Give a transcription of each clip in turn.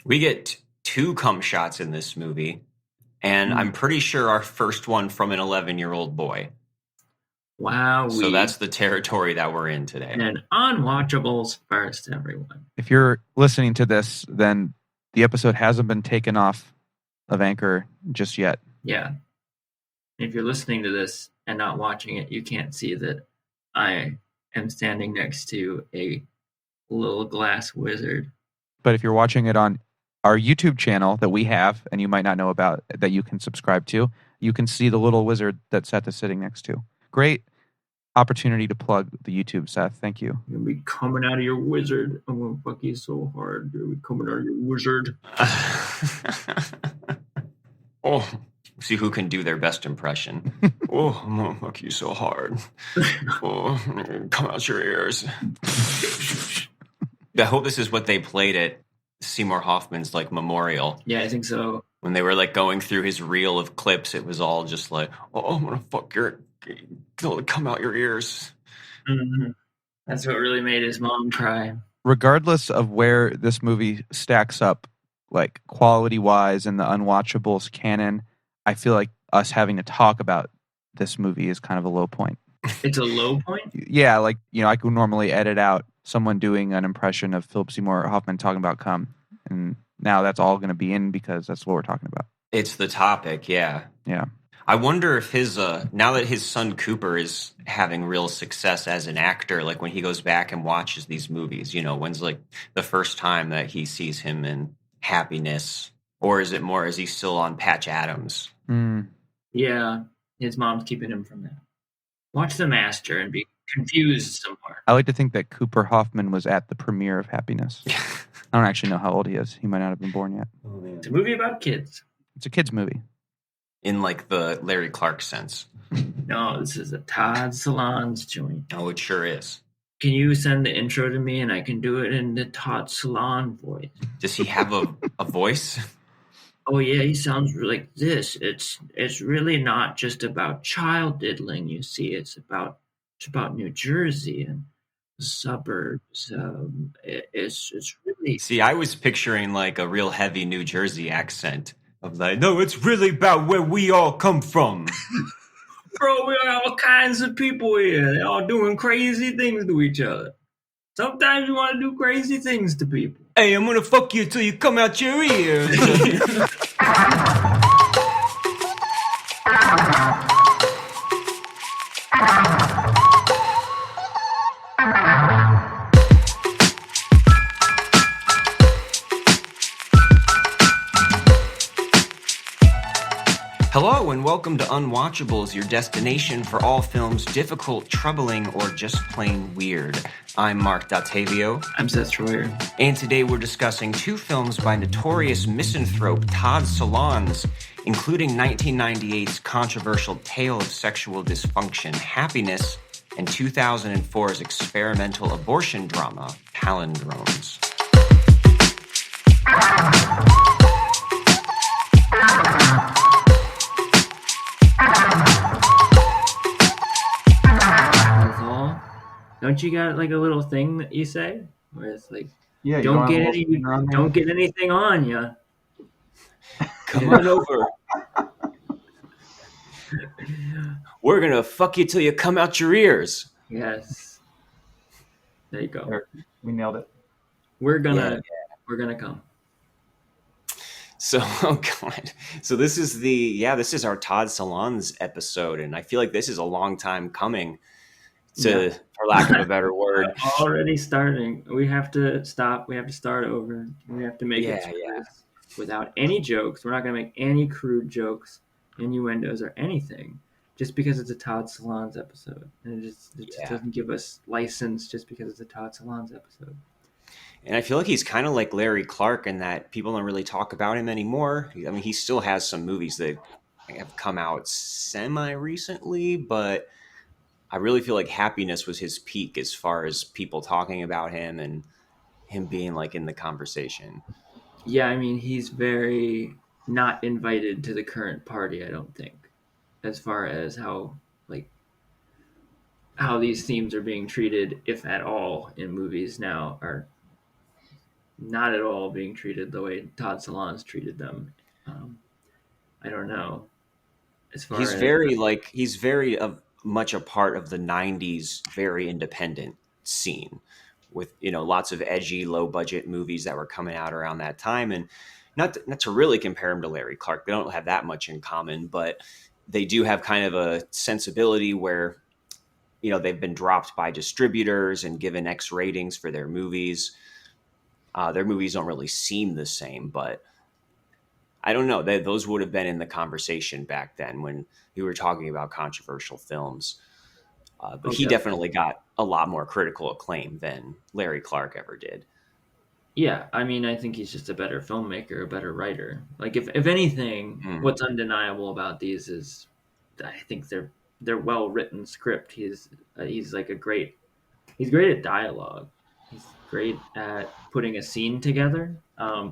We get two cum shots in this movie, and I'm pretty sure our first one from an 11-year-old boy. Wow. So that's the territory that we're in today. And Unwatchables first, everyone. If you're listening to this, then the episode hasn't been taken off of Anchor just yet. Yeah. If you're listening to this and not watching it, you can't see that I am standing next to a little glass wizard. But if you're watching it on our YouTube channel that we have, and you might not know about, that you can subscribe to, you can see the little wizard that Seth is sitting next to. Great opportunity to plug the YouTube, Seth. Thank you. You'll be coming out of your wizard. I'm going to fuck you so hard. You'll be coming out of your wizard. Oh, see who can do their best impression. Oh, I'm going to fuck you so hard. Oh, come out your ears. I hope this is what they played at Seymour Hoffman's like memorial. Yeah, I think so. When they were like going through his reel of clips, it was all just like, oh, I'm going to fuck your... come out your ears. Mm-hmm. That's what really made his mom cry. Regardless of where this movie stacks up, like quality-wise in the Unwatchables canon, I feel like us having to talk about this movie is kind of a low point. It's a low point? Yeah, like, I could normally edit out someone doing an impression of Philip Seymour Hoffman talking about cum, and now that's all going to be in because that's what we're talking about. It's the topic, yeah. Yeah. I wonder if his now that his son Cooper is having real success as an actor, like when he goes back and watches these movies, when's like the first time that he sees him in Happiness, or is he still on Patch Adams? Yeah, his mom's keeping him from that. Watch The Master and be confused somewhere. I like to think that Cooper Hoffman was at the premiere of Happiness. I don't actually know how old he is. He might not have been born yet. Oh, man. It's a movie about kids. It's a kid's movie. In like the Larry Clark sense. No, this is a Todd Solondz joint. Oh, it sure is. Can you send the intro to me and I can do it in the Todd Solondz voice? Does he have a voice? Oh yeah, he sounds like this. It's really not just about child diddling. You see, it's about New Jersey and the suburbs. It's really. See, I was picturing like a real heavy New Jersey accent. Of like, no, it's really about where we all come from. Bro, we are all kinds of people here. They're all doing crazy things to each other. Sometimes you want to do crazy things to people. Hey, I'm gonna fuck you till you come out your ears. Hello and welcome to Unwatchables, your destination for all films difficult, troubling, or just plain weird. I'm Marc Dottavio. I'm Seth Troyer. And today we're discussing two films by notorious misanthrope Todd Solondz, including 1998's controversial tale of sexual dysfunction, Happiness, and 2004's experimental abortion drama, Palindromes. Don't you got like a little thing that you say where it's like, yeah, don't get anything on you. Come on over. We're gonna fuck you till you come out your ears. Yes. There you go. We nailed it. We're gonna come. So, oh God. So this is our Todd Solondz episode, and I feel like this is a long time coming. For lack of a better word. Already starting. We have to stop. We have to start over. We have to make it without any jokes. We're not going to make any crude jokes, innuendos, or anything just because it's a Todd Solondz episode. And it just doesn't give us license just because it's a Todd Solondz episode. And I feel like he's kind of like Larry Clark in that people don't really talk about him anymore. I mean, he still has some movies that have come out semi-recently, but I really feel like Happiness was his peak as far as people talking about him and him being like in the conversation. Yeah, I mean, he's very not invited to the current party, I don't think, as far as how these themes are being treated, if at all, in movies now are not at all being treated the way Todd Solondz treated them. Um, I don't know as far as He's very much a part of the 90s very independent scene with, lots of edgy low budget movies that were coming out around that time. And not to really compare him to Larry Clark, they don't have that much in common, but they do have kind of a sensibility where, they've been dropped by distributors and given X ratings for their movies. Their movies don't really seem the same, but I don't know. Those would have been in the conversation back then when we were talking about controversial films. But oh, he definitely. definitely got a lot more critical acclaim than Larry Clark ever did. Yeah, I mean, I think he's just a better filmmaker, a better writer. Like, if anything, Mm. what's undeniable about these is, I think they're well written script. He's like he's great at dialogue. He's great at putting a scene together.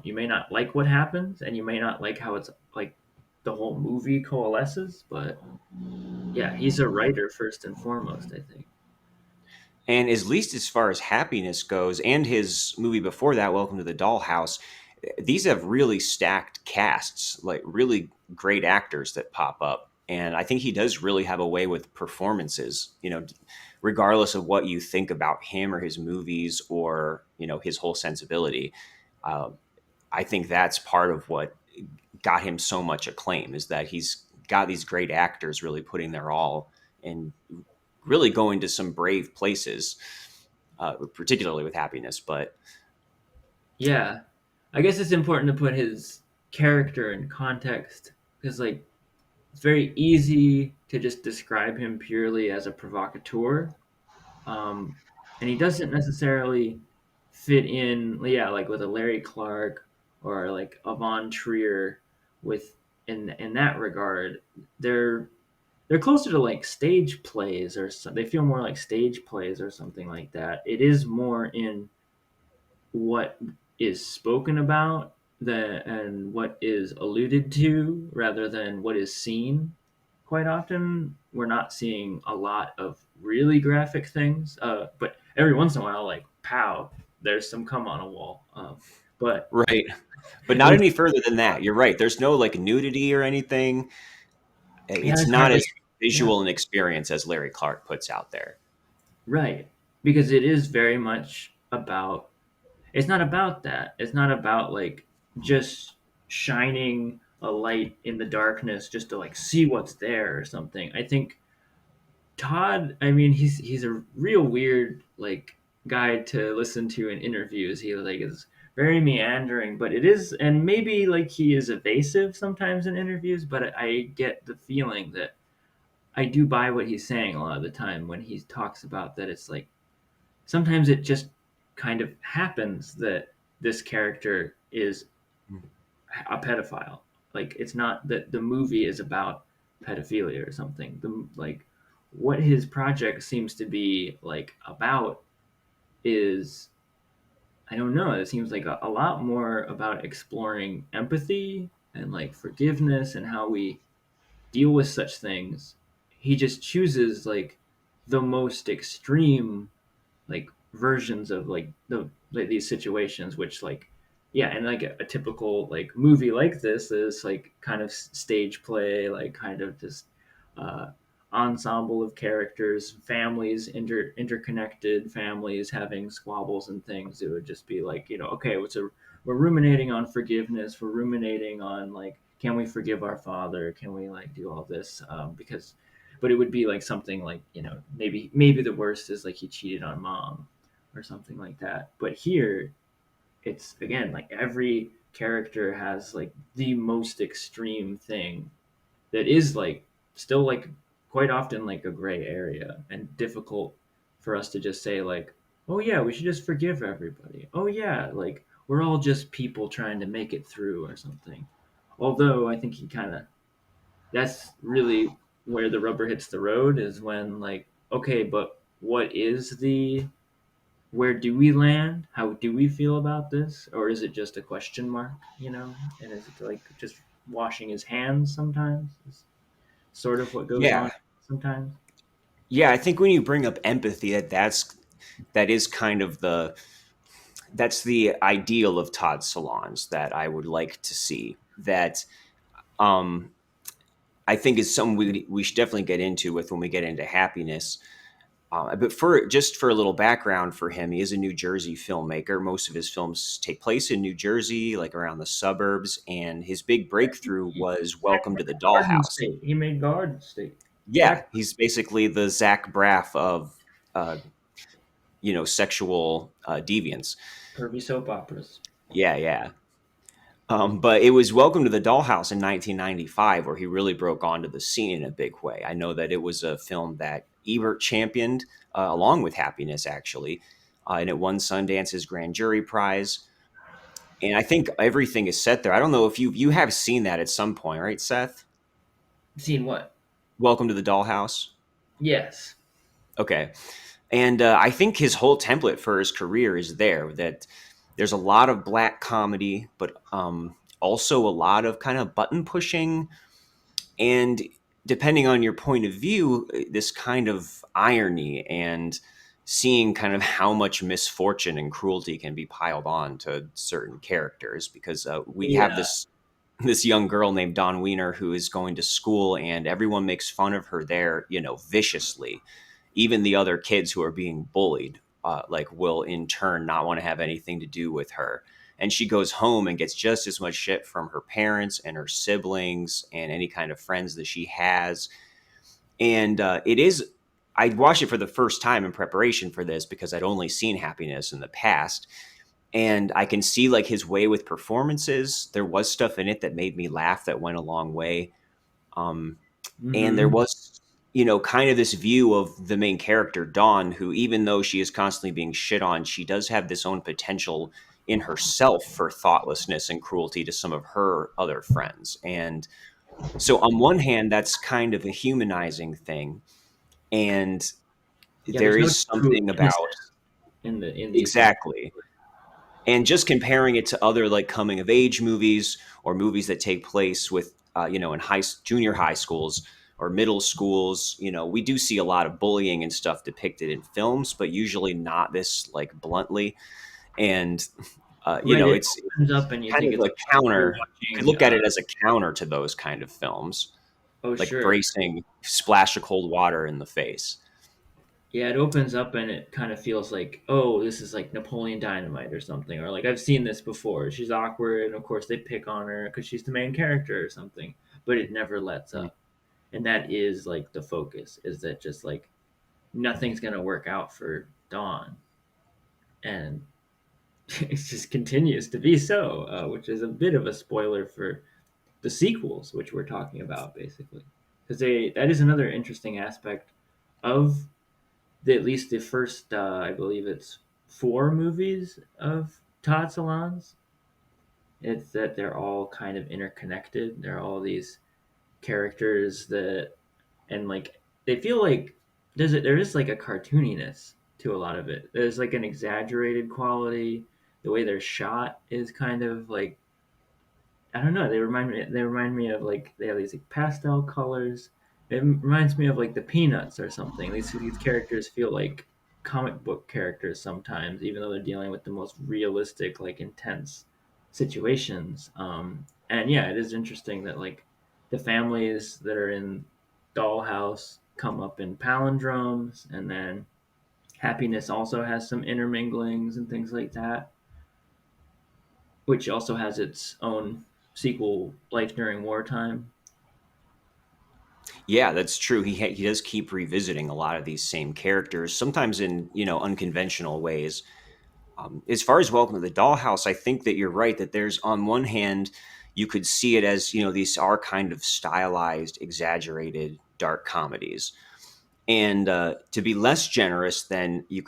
You may not like what happens, and you may not like how it's like the whole movie coalesces, but yeah, he's a writer first and foremost, I think. And at least as far as Happiness goes, and his movie before that, Welcome to the Dollhouse, these have really stacked casts, like really great actors that pop up. And I think he does really have a way with performances, regardless of what you think about him or his movies or, his whole sensibility. Uh, I think that's part of what got him so much acclaim is that he's got these great actors really putting their all and really going to some brave places, particularly with Happiness. But Yeah, I guess it's important to put his character in context because, like, it's very easy to just describe him purely as a provocateur, um, and he doesn't necessarily fit in, yeah, like with a Larry Clark or like a Von Trier. With in that regard, they're they're closer to like stage plays or so, they feel more like stage plays or something like that. It is more in what is spoken about and what is alluded to rather than what is seen. Quite often, we're not seeing a lot of really graphic things, but every once in a while, like pow, there's some cum on a wall. But right, but not which any further than that. You're right. There's no like nudity or anything. yeah, It's it's not hardly as yeah visual an experience as Larry Clark puts out there. right because it is very much about it's not about that. It's not about like just shining a light in the darkness just to like see what's there or something. I think Todd, I mean, he's a real weird like guy to listen to in interviews. He like is very meandering, but it is, and maybe like he is evasive sometimes in interviews. But I get the feeling that I do buy what he's saying a lot of the time when he talks about that. It's like sometimes it just kind of happens that this character is a pedophile. Like it's not that the movie is about pedophilia or something. The like what his project seems to be like about is I don't know. It seems like a lot more about exploring empathy and like forgiveness and how we deal with such things. He just chooses like the most extreme like versions of like these situations which like yeah and like a typical like movie like this is like kind of stage play like kind of just uh ensemble of characters, families, interconnected families having squabbles and things. It would just be like, okay, we're ruminating on forgiveness, we're ruminating on like can we forgive our father, can we like do all this because but it would be like something like maybe the worst is like he cheated on mom or something like that. But here it's again like every character has like the most extreme thing that is like still like quite often like a gray area and difficult for us to just say like, oh yeah, we should just forgive everybody, oh yeah, like we're all just people trying to make it through or something. Although I think he kind of that's really where the rubber hits the road is when like okay, but what is the where do we land, how do we feel about this, or is it just a question mark, and is it like just washing his hands sometimes is sort of what goes on Yeah, sometimes. yeah. I think when you bring up empathy, that is kind of that's the ideal of Todd Solondz that I would like to see. That um, I think is something we should definitely get into with when we get into happiness. But for a little background for him, he is a New Jersey filmmaker. Most of his films take place in New Jersey, like around the suburbs. And his big breakthrough was Welcome to the Garden Dollhouse. State. He made Garden State. Yeah, he's basically the Zach Braff of sexual deviance. Pervy soap operas. Yeah, yeah. But it was Welcome to the Dollhouse in 1995 where he really broke onto the scene in a big way. I know that it was a film that Ebert championed along with Happiness, actually, and it won Sundance's Grand Jury Prize. And I think everything is set there. I don't know if you have seen that at some point, right, Seth? Seen what? Welcome to the Dollhouse. Yes. Okay. And I think his whole template for his career is there, that there's a lot of black comedy, but also a lot of kind of button pushing. And depending on your point of view, this kind of irony and seeing kind of how much misfortune and cruelty can be piled on to certain characters. Because we have this young girl named Dawn Wiener who is going to school, and everyone makes fun of her there, viciously. Even the other kids who are being bullied, will in turn not want to have anything to do with her. And she goes home and gets just as much shit from her parents and her siblings and any kind of friends that she has. And I watched it for the first time in preparation for this because I'd only seen Happiness in the past. And I can see like his way with performances. There was stuff in it that made me laugh that went a long way. And there was, kind of this view of the main character, Dawn, who, even though she is constantly being shit on, she does have this own potential in herself for thoughtlessness and cruelty to some of her other friends. And so on one hand, that's kind of a humanizing thing. And there is something about in the exactly. And just comparing it to other like coming of age movies or movies that take place with, in junior high schools or middle schools, we do see a lot of bullying and stuff depicted in films, but usually not this like bluntly. And, it's up and you kind think of it's a counter. You could look at it as a counter to those kind of films, like sure. bracing splash of cold water in the face. Yeah, it opens up and it kind of feels like, oh, this is like Napoleon Dynamite or something. Or like, I've seen this before. She's awkward, and of course they pick on her because she's the main character or something. But it never lets up. And that is like the focus, is that just like nothing's going to work out for Dawn. And it just continues to be so, which is a bit of a spoiler for the sequels, which we're talking about, basically. Because that is another interesting aspect of at least the first, I believe it's 4 movies of Todd Solondz. It's that they're all kind of interconnected. They're all these characters that, and like they feel like there is like a cartooniness to a lot of it. There's like an exaggerated quality. The way they're shot is kind of like, I don't know. They remind me of like, they have these like pastel colors. It reminds me of like the Peanuts or something. These characters feel like comic book characters sometimes, even though they're dealing with the most realistic, like intense situations. And yeah, it is interesting that like the families that are in Dollhouse come up in Palindromes, and then Happiness also has some interminglings and things like that, which also has its own sequel, Life During Wartime. Yeah, that's true. He does keep revisiting a lot of these same characters, sometimes in unconventional ways. As far as Welcome to the Dollhouse, I think that you're right that there's, on one hand, you could see it as these are kind of stylized, exaggerated dark comedies, and to be less generous, then you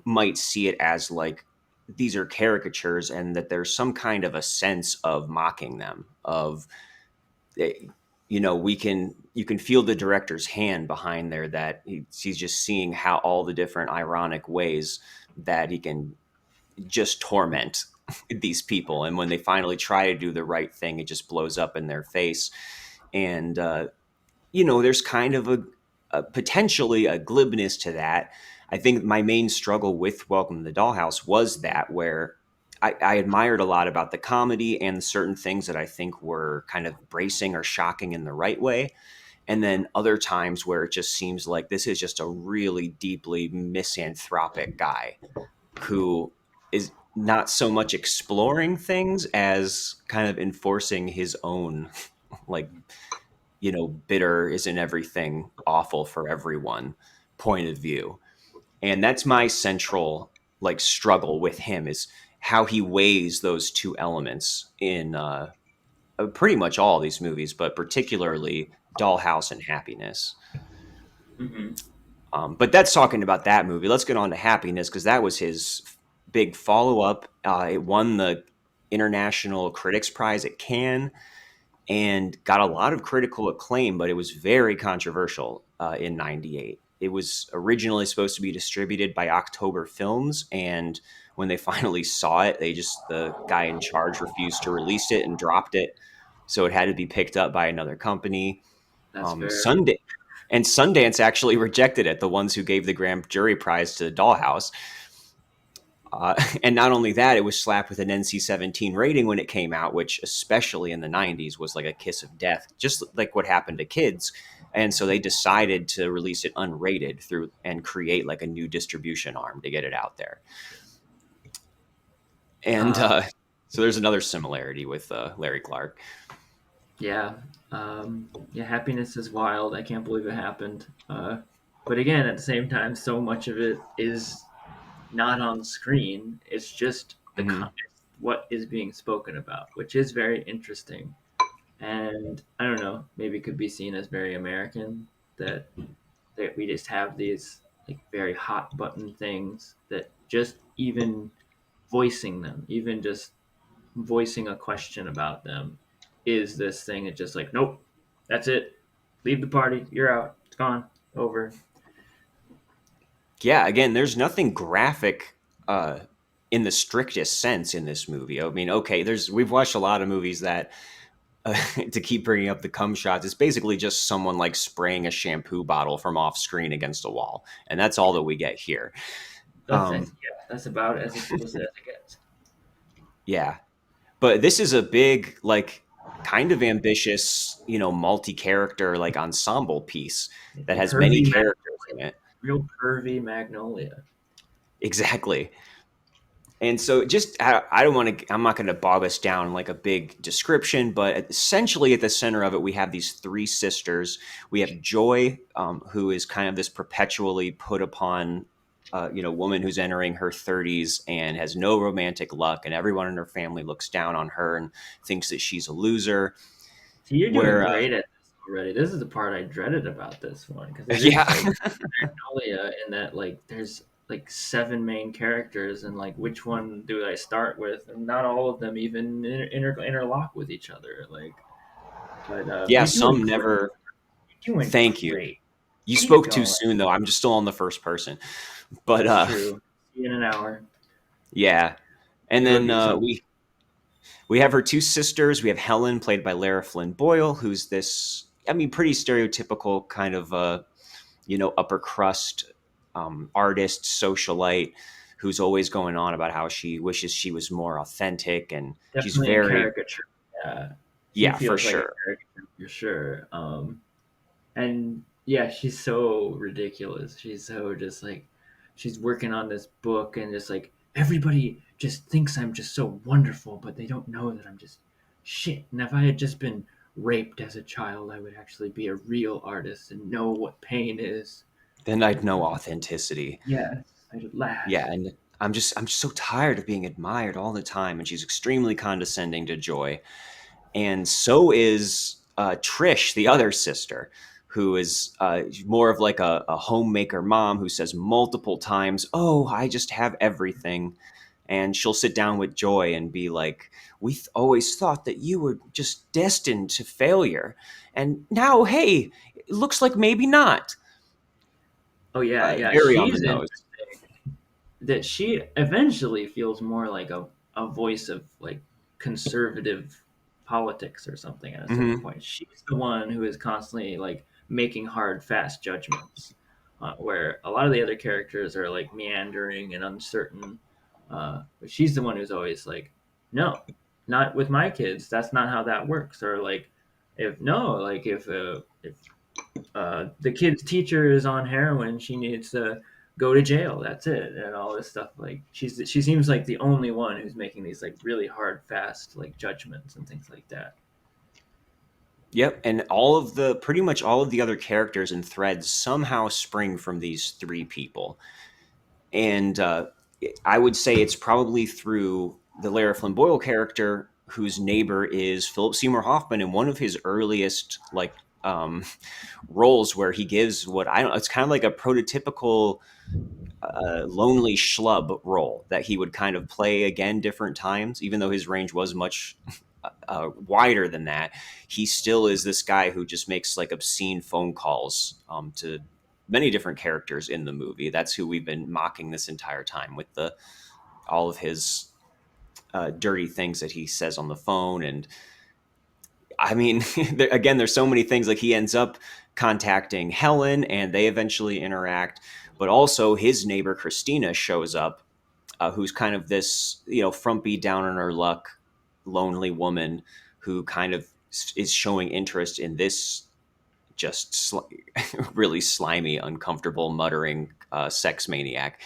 might see it as like these are caricatures, and that there's some kind of a sense of mocking them, of you can feel the director's hand behind there, that he's just seeing how all the different ironic ways that he can just torment these people. And when they finally try to do the right thing, it just blows up in their face. And, there's kind of a potentially a glibness to that. I think my main struggle with Welcome to the Dollhouse was that, where I admired a lot about the comedy and certain things that I think were kind of bracing or shocking in the right way. And then other times where it just seems like this is just a really deeply misanthropic guy who is not so much exploring things as kind of enforcing his own, like, bitter isn't everything awful for everyone point of view. And that's my central like struggle with him, is how he weighs those two elements in pretty much all these movies, but particularly Dollhouse and Happiness. Mm-hmm. But that's talking about that movie. Let's get on to Happiness, because that was his big follow up. It won the International Critics Prize at Cannes and got a lot of critical acclaim, but it was very controversial in '98. It was originally supposed to be distributed by October Films, and when they finally saw it, the guy in charge refused to release it and dropped it, so it had to be picked up by another company. That's fair. Sundance actually rejected it, the ones who gave the grand jury prize to Dollhouse. And not only that, it was slapped with an NC-17 rating when it came out, which especially in the 90s was like a kiss of death, just like what happened to kids. And so they decided to release it unrated and create like a new distribution arm to get it out there. And so there's another similarity with Larry Clark. Yeah. Happiness is wild. I can't believe it happened. But again, at the same time, so much of it is not on screen. It's just what is being spoken about, which is very interesting. And I don't know, maybe it could be seen as very American, that we just have these like very hot button things that just even voicing them, even just voicing a question about them, is this thing. It's just like, nope, that's it. Leave the party. You're out. It's gone. Over. Yeah, again, there's nothing graphic in the strictest sense in this movie. I mean, okay, we've watched a lot of movies that to keep bringing up the cum shots, it's basically just someone like spraying a shampoo bottle from off screen against a wall, and that's all that we get here. That's about as explicit as it gets. Yeah, but this is a big, like, kind of ambitious, multi-character like ensemble piece that has many characters in it. Real curvy Magnolia. Exactly. And so I'm not going to bog us down like a big description, but essentially at the center of it, we have these three sisters. We have Joy, who is kind of this perpetually put upon, woman who's entering her 30s and has no romantic luck. And everyone in her family looks down on her and thinks that she's a loser. So you're doing great at this already. This is the part I dreaded about this one. Because Magnolia, in that, like, there's like 7 main characters, and like which one do I start with? And not all of them even interlock with each other. Like, but some never. Thank you. You spoke too soon, though. I'm just still on the first person. But that's true. See you in an hour. Yeah, and then we have her two sisters. We have Helen, played by Lara Flynn Boyle, who's this, pretty stereotypical kind of upper crust artist, socialite, who's always going on about how she wishes she was more authentic, and definitely she's very caricature. Yeah, for sure. For sure. And yeah, she's so ridiculous. She's so just like, she's working on this book, and just like everybody just thinks I'm just so wonderful, but they don't know that I'm just shit. And if I had just been raped as a child, I would actually be a real artist and know what pain is. Then I'd know authenticity. Yeah, I'd laugh. Yeah, and I'm just so tired of being admired all the time. And she's extremely condescending to Joy. And so is Trish, the other sister, who is more of like a homemaker mom who says multiple times, "Oh, I just have everything." And she'll sit down with Joy and be like, "We always thought that you were just destined to failure. And now, hey, it looks like maybe not." Oh, yeah. Very on the nose. That she eventually feels more like a voice of like conservative politics or something at a certain point. She's the one who is constantly like making hard, fast judgments, where a lot of the other characters are like meandering and uncertain. But she's the one who's always like, no, not with my kids. That's not how that works. Or like, if the kid's teacher is on heroin, she needs to go to jail. That's it, and all this stuff. Like she seems like the only one who's making these like really hard, fast like judgments and things like that. Yep, and pretty much all of the other characters and threads somehow spring from these three people. And I would say it's probably through the Lara Flynn Boyle character, whose neighbor is Philip Seymour Hoffman, in one of his earliest roles, where he gives what I don't. It's kind of like a prototypical lonely schlub role that he would kind of play again different times, even though his range was much wider than that. He still is this guy who just makes like obscene phone calls to many different characters in the movie. That's who we've been mocking this entire time with all of his dirty things that he says on the phone. And I mean, again, there's so many things. Like he ends up contacting Helen and they eventually interact, but also his neighbor Christina shows up, who's kind of this, frumpy, down on her luck, lonely woman who kind of is showing interest in this just really slimy, uncomfortable, muttering sex maniac.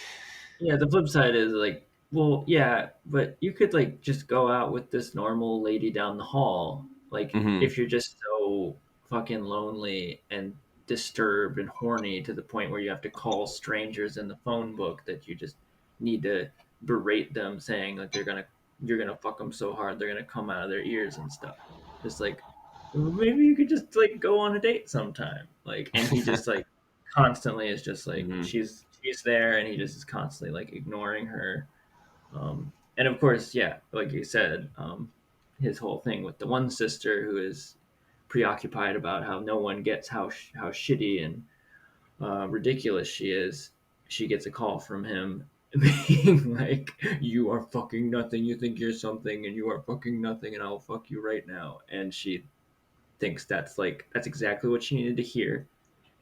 Yeah, the flip side is like, well, yeah, but you could like just go out with this normal lady down the hall. Like, Mm-hmm. if you're just so fucking lonely and disturbed and horny to the point where you have to call strangers in the phone book that you just need to berate them, saying like you're gonna fuck them so hard they're gonna come out of their ears and stuff. Just like maybe you could just like go on a date sometime. Like, and he just like constantly is just like Mm-hmm. she's there and he just is constantly like ignoring her. And of course, yeah, like you said, his whole thing with the one sister who is preoccupied about how no one gets how shitty and ridiculous she is. She gets a call from him being like, "You are fucking nothing. You think you're something, and you are fucking nothing, and I'll fuck you right now." And she thinks that's exactly what she needed to hear,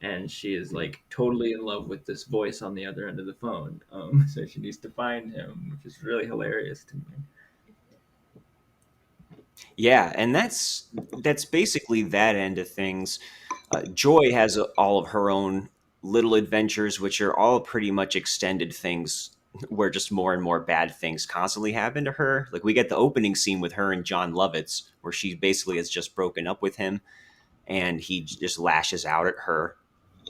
and she is like totally in love with this voice on the other end of the phone. So she needs to find him, which is really hilarious to me. Yeah, and that's basically that end of things. Joy has all of her own little adventures, which are all pretty much extended things where just more and more bad things constantly happen to her. Like we get the opening scene with her and John Lovitz, where she basically has just broken up with him, and he just lashes out at her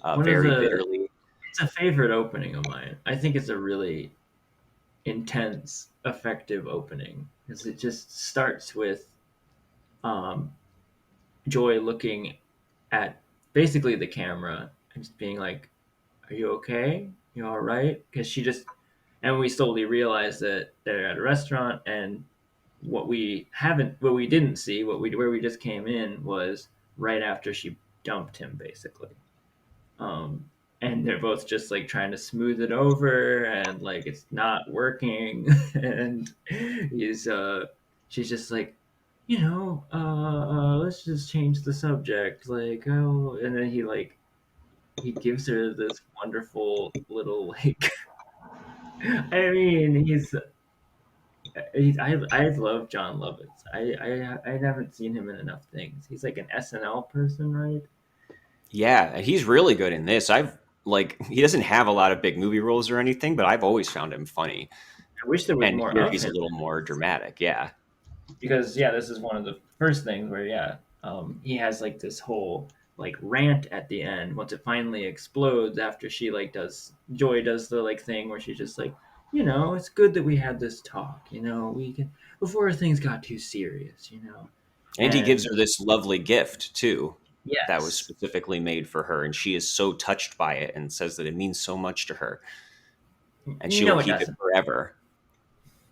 One of very the bitterly. It's a favorite opening of mine. I think it's a really intense, effective opening because it just starts with um, Joy looking at basically the camera and just being like, "Are you okay? You all right?" Because she just and we slowly realize that they're at a restaurant, and what we didn't see, where we just came in was right after she dumped him, basically. Um, and they're both just like trying to smooth it over, and like it's not working, and he's she's just like, let's just change the subject, like, oh, and then he gives her this wonderful little like I mean, I love John Lovitz. I haven't seen him in enough things. He's like an SNL person, right? Yeah, and he's really good in this. He doesn't have a lot of big movie roles or anything, but I've always found him funny. I wish there was And more here of he's a him, little more dramatic. Yeah. because yeah, this is one of the first things where he has like this whole like rant at the end once it finally explodes after she like does Joy does the like thing where she's just like, it's good that we had this talk, we can before things got too serious, And he gives and her this lovely gift too that was yes, specifically made for her, and she is so touched by it and says that it means so much to her and she will no, it keep it doesn't. forever.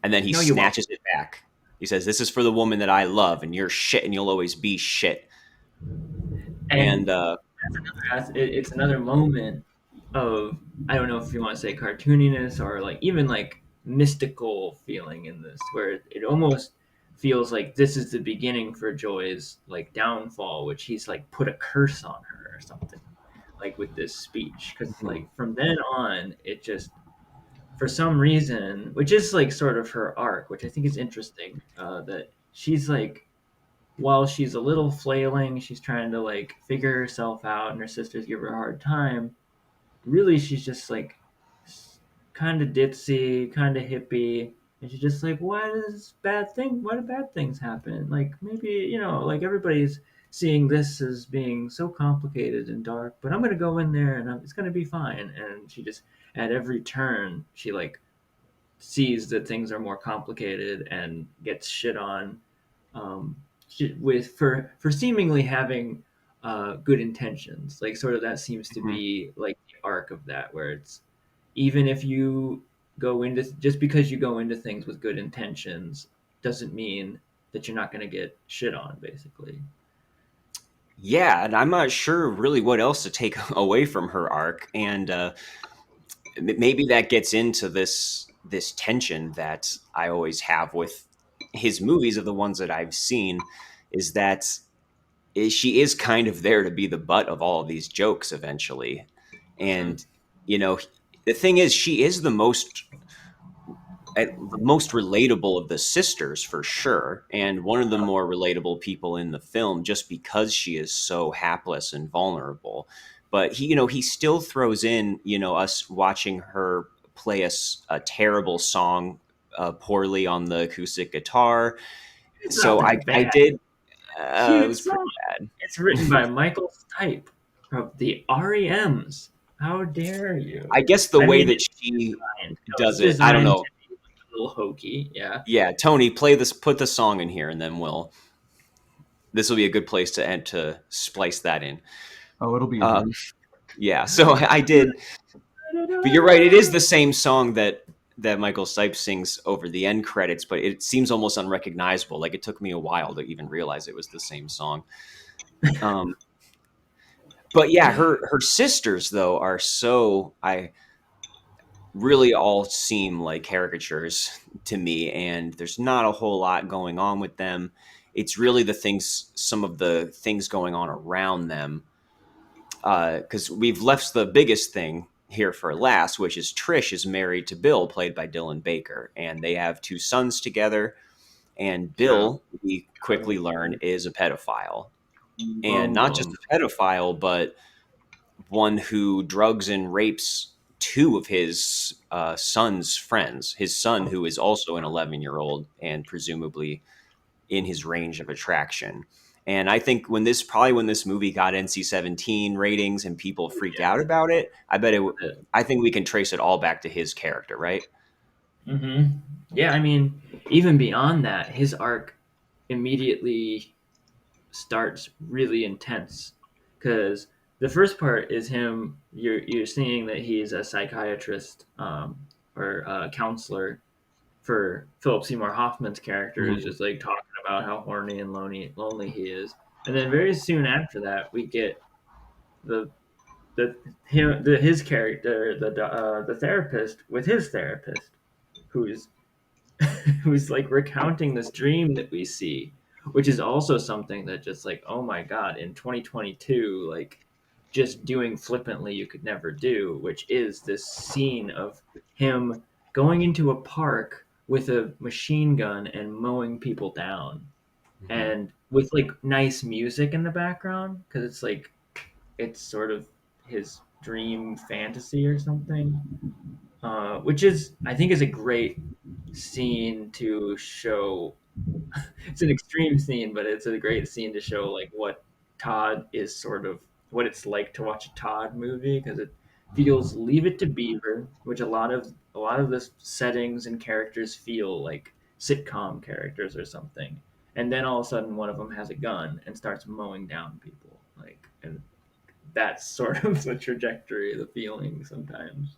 And then he No, you won't. snatches it back. He says, "This is for the woman that I love, and you're shit, and you'll always be shit." And And it's another moment of, I don't know if you want to say cartooniness or like even like mystical feeling in this, where it almost feels like this is the beginning for Joy's like downfall, which he's like put a curse on her or something, like with this speech, because Mhm. like from then on it just for some reason, which is like sort of her arc, which I think is interesting, that she's like, while she's a little flailing, she's trying to like figure herself out, and her sisters give her a hard time. Really, she's just like kind of ditzy, kind of hippie, and she's just like, why does bad thing? Why do bad things happen? Like maybe like everybody's seeing this as being so complicated and dark, but I'm gonna go in there and it's gonna be fine. And she just at every turn she like sees that things are more complicated and gets shit on, um, with for seemingly having good intentions. Like sort of that seems to Mhm. be like the arc of that, where it's even if you go into just because you go into things with good intentions doesn't mean that you're not going to get shit on, basically. Yeah, and I'm not sure really what else to take away from her arc, and maybe that gets into this tension that I always have with his movies of the ones that I've seen, is that she is kind of there to be the butt of all of these jokes eventually, Mm. and you know the thing is she is the most relatable of the sisters for sure, and one of the more relatable people in the film just because she is so hapless and vulnerable. But he still throws in us watching her play a terrible song poorly on the acoustic guitar. It's not So I that I bad. did it Cute was pretty song. bad. It's written by Michael Stipe of the REMs. How dare you? I guess the I way mean, that she it's does it, I don't designed to know. be a little hokey, yeah. Yeah, Tony, put the song in here, and then this will be a good place to end to splice that in. Oh, it'll be in Um, here. yeah, so I did, but you're right. It is the same song that Michael Stipe sings over the end credits, but it seems almost unrecognizable. Like it took me a while to even realize it was the same song. Um, but yeah, her sisters though are so I really all seem like caricatures to me, and there's not a whole lot going on with them. It's really some of the things going on around them, because we've left the biggest thing here for last, which is Trish is married to Bill, played by Dylan Baker, and they have two sons together. And True. Bill, we quickly learn, is a pedophile, and Boom, not just boom. a pedophile, but one who drugs and rapes two of his son's friends. His son, who is also an 11-year-old and presumably in his range of attraction. And I think when this movie got NC-17 ratings and people freaked out about it, I think we can trace it all back to his character, right? Mm-hmm. Yeah, I mean, even beyond that, his arc immediately starts really intense because the first part is him. You're seeing that he's a psychiatrist, or a counselor for Philip Seymour Hoffman's character, is Mhm. just like talking about how horny and lonely he is, and then very soon after that, we get the his character, the therapist with his therapist, who's who's like recounting this dream that we see, which is also something that just like, oh my god, in 2022, like just doing flippantly you could never do, which is this scene of him going into a park with a machine gun and mowing people down, Mhm. and with like nice music in the background because it's like it's sort of his dream fantasy or something, which is I think is a great scene to show. It's an extreme scene, but it's a great scene to show like what Todd is sort of what it's like to watch a Todd movie because it feels Leave It to Beaver, which a lot of the settings and characters feel like sitcom characters or something, and then all of a sudden one of them has a gun and starts mowing down people, like, and that's sort of the trajectory, the feeling sometimes.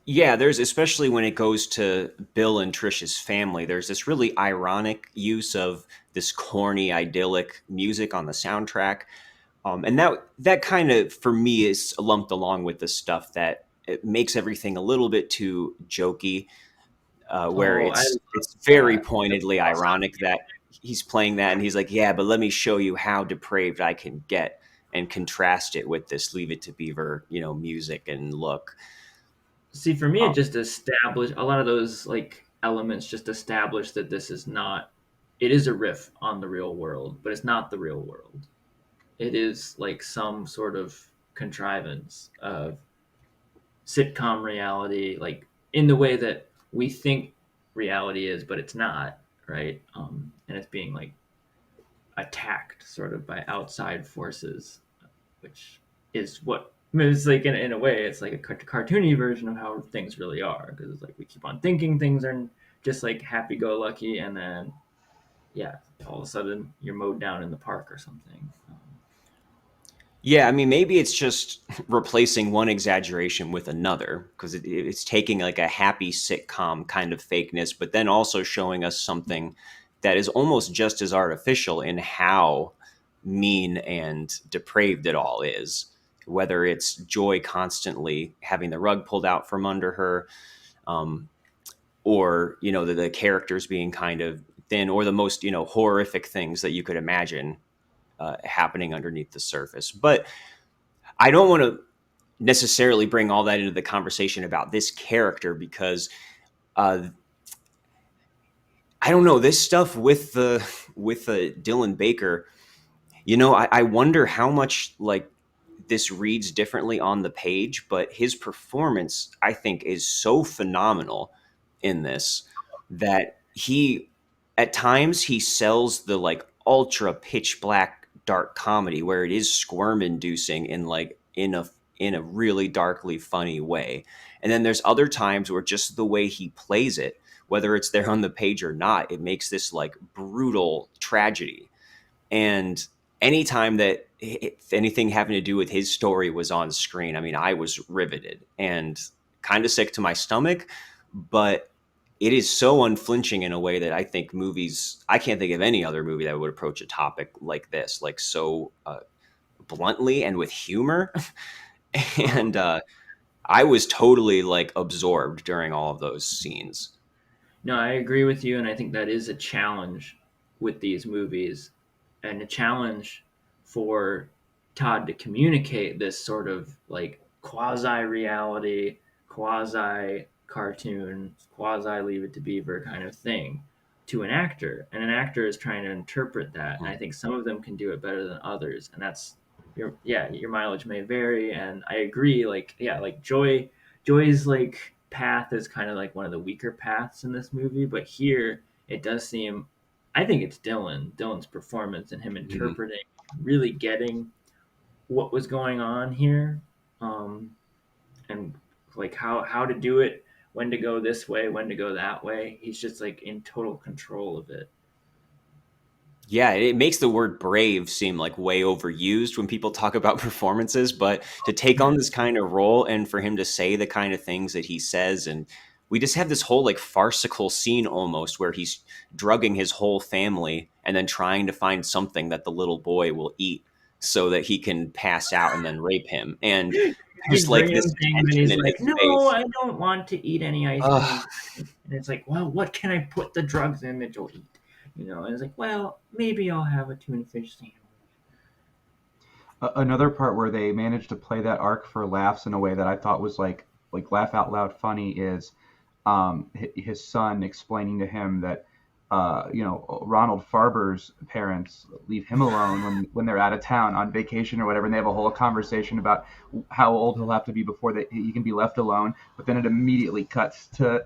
Yeah, there's especially when it goes to Bill and Trish's family, there's this really ironic use of this corny, idyllic music on the soundtrack. And that kind of, for me, is lumped along with the stuff that it makes everything a little bit too jokey, where Oh, I it's love very that. The pointedly falsetto ironic that he's playing that, and he's like, "Yeah, but let me show you how depraved I can get," and contrast it with this "Leave It to Beaver," music and look. See, for me, it Um, just established a lot of those like elements. Just establish that this is not. It is a riff on the real world, but it's not the real world. It is like some sort of contrivance of sitcom reality, like in the way that we think reality is, but it's not, right? And it's being like attacked sort of by outside forces, which is what I mean, it's like in a way it's like a cartoony version of how things really are, because it's like we keep on thinking things are just like happy-go-lucky, and then yeah, all of a sudden you're mowed down in the park or something. Yeah, I mean, maybe it's just replacing one exaggeration with another because it's taking like a happy sitcom kind of fakeness, but then also showing us something that is almost just as artificial in how mean and depraved it all is. Whether it's Joy constantly having the rug pulled out from under her, um, or the characters being kind of thin, or the most horrific things that you could imagine happening underneath the surface. But I don't want to necessarily bring all that into the conversation about this character because uh, I don't know this stuff with the Dylan Baker. I wonder how much like this reads differently on the page, but his performance I think is so phenomenal in this that he at times he sells the like ultra pitch black dark comedy where it is squirm inducing in like in a really darkly funny way. And then there's other times where just the way he plays it, whether it's there on the page or not, it makes this like brutal tragedy. And anytime that anything having to do with his story was on screen, I mean, I was riveted and kind of sick to my stomach, but it is so unflinching in a way that I think I can't think of any other movie that would approach a topic like this, like so bluntly and with humor. And I was totally like absorbed during all of those scenes. No, I agree with you, and I think that is a challenge with these movies, and a challenge for Todd to communicate this sort of like quasi reality, quasi cartoon, quasi Leave It to Beaver kind of thing to an actor, and an actor is trying to interpret that, and I think some of them can do it better than others, and that's your mileage may vary, and I agree. Like like Joy's like path is kind of like one of the weaker paths in this movie, but here it does seem. I think it's Dylan's performance and him Mhm. interpreting, really getting what was going on here, and like how to do it, when to go this way, when to go that way. He's just like in total control of it. Yeah, it makes the word brave seem like way overused when people talk about performances, but to take on this kind of role and for him to say the kind of things that he says, and we just have this whole like farcical scene almost where he's drugging his whole family and then trying to find something that the little boy will eat so that he can pass out and then rape him. And He's there's like bringing this him things, and tension he's in like, his "No, face. I don't want to eat any ice Ugh. cream." And it's like, "Well, what can I put the drugs in that you'll eat?" And it's like, "Well, maybe I'll have a tuna fish sandwich." Another part where they managed to play that arc for laughs in a way that I thought was like laugh out loud funny is his son explaining to him that Ronald Farber's parents leave him alone when they're out of town on vacation or whatever, and they have a whole conversation about how old he'll have to be before he can be left alone. But then it immediately cuts to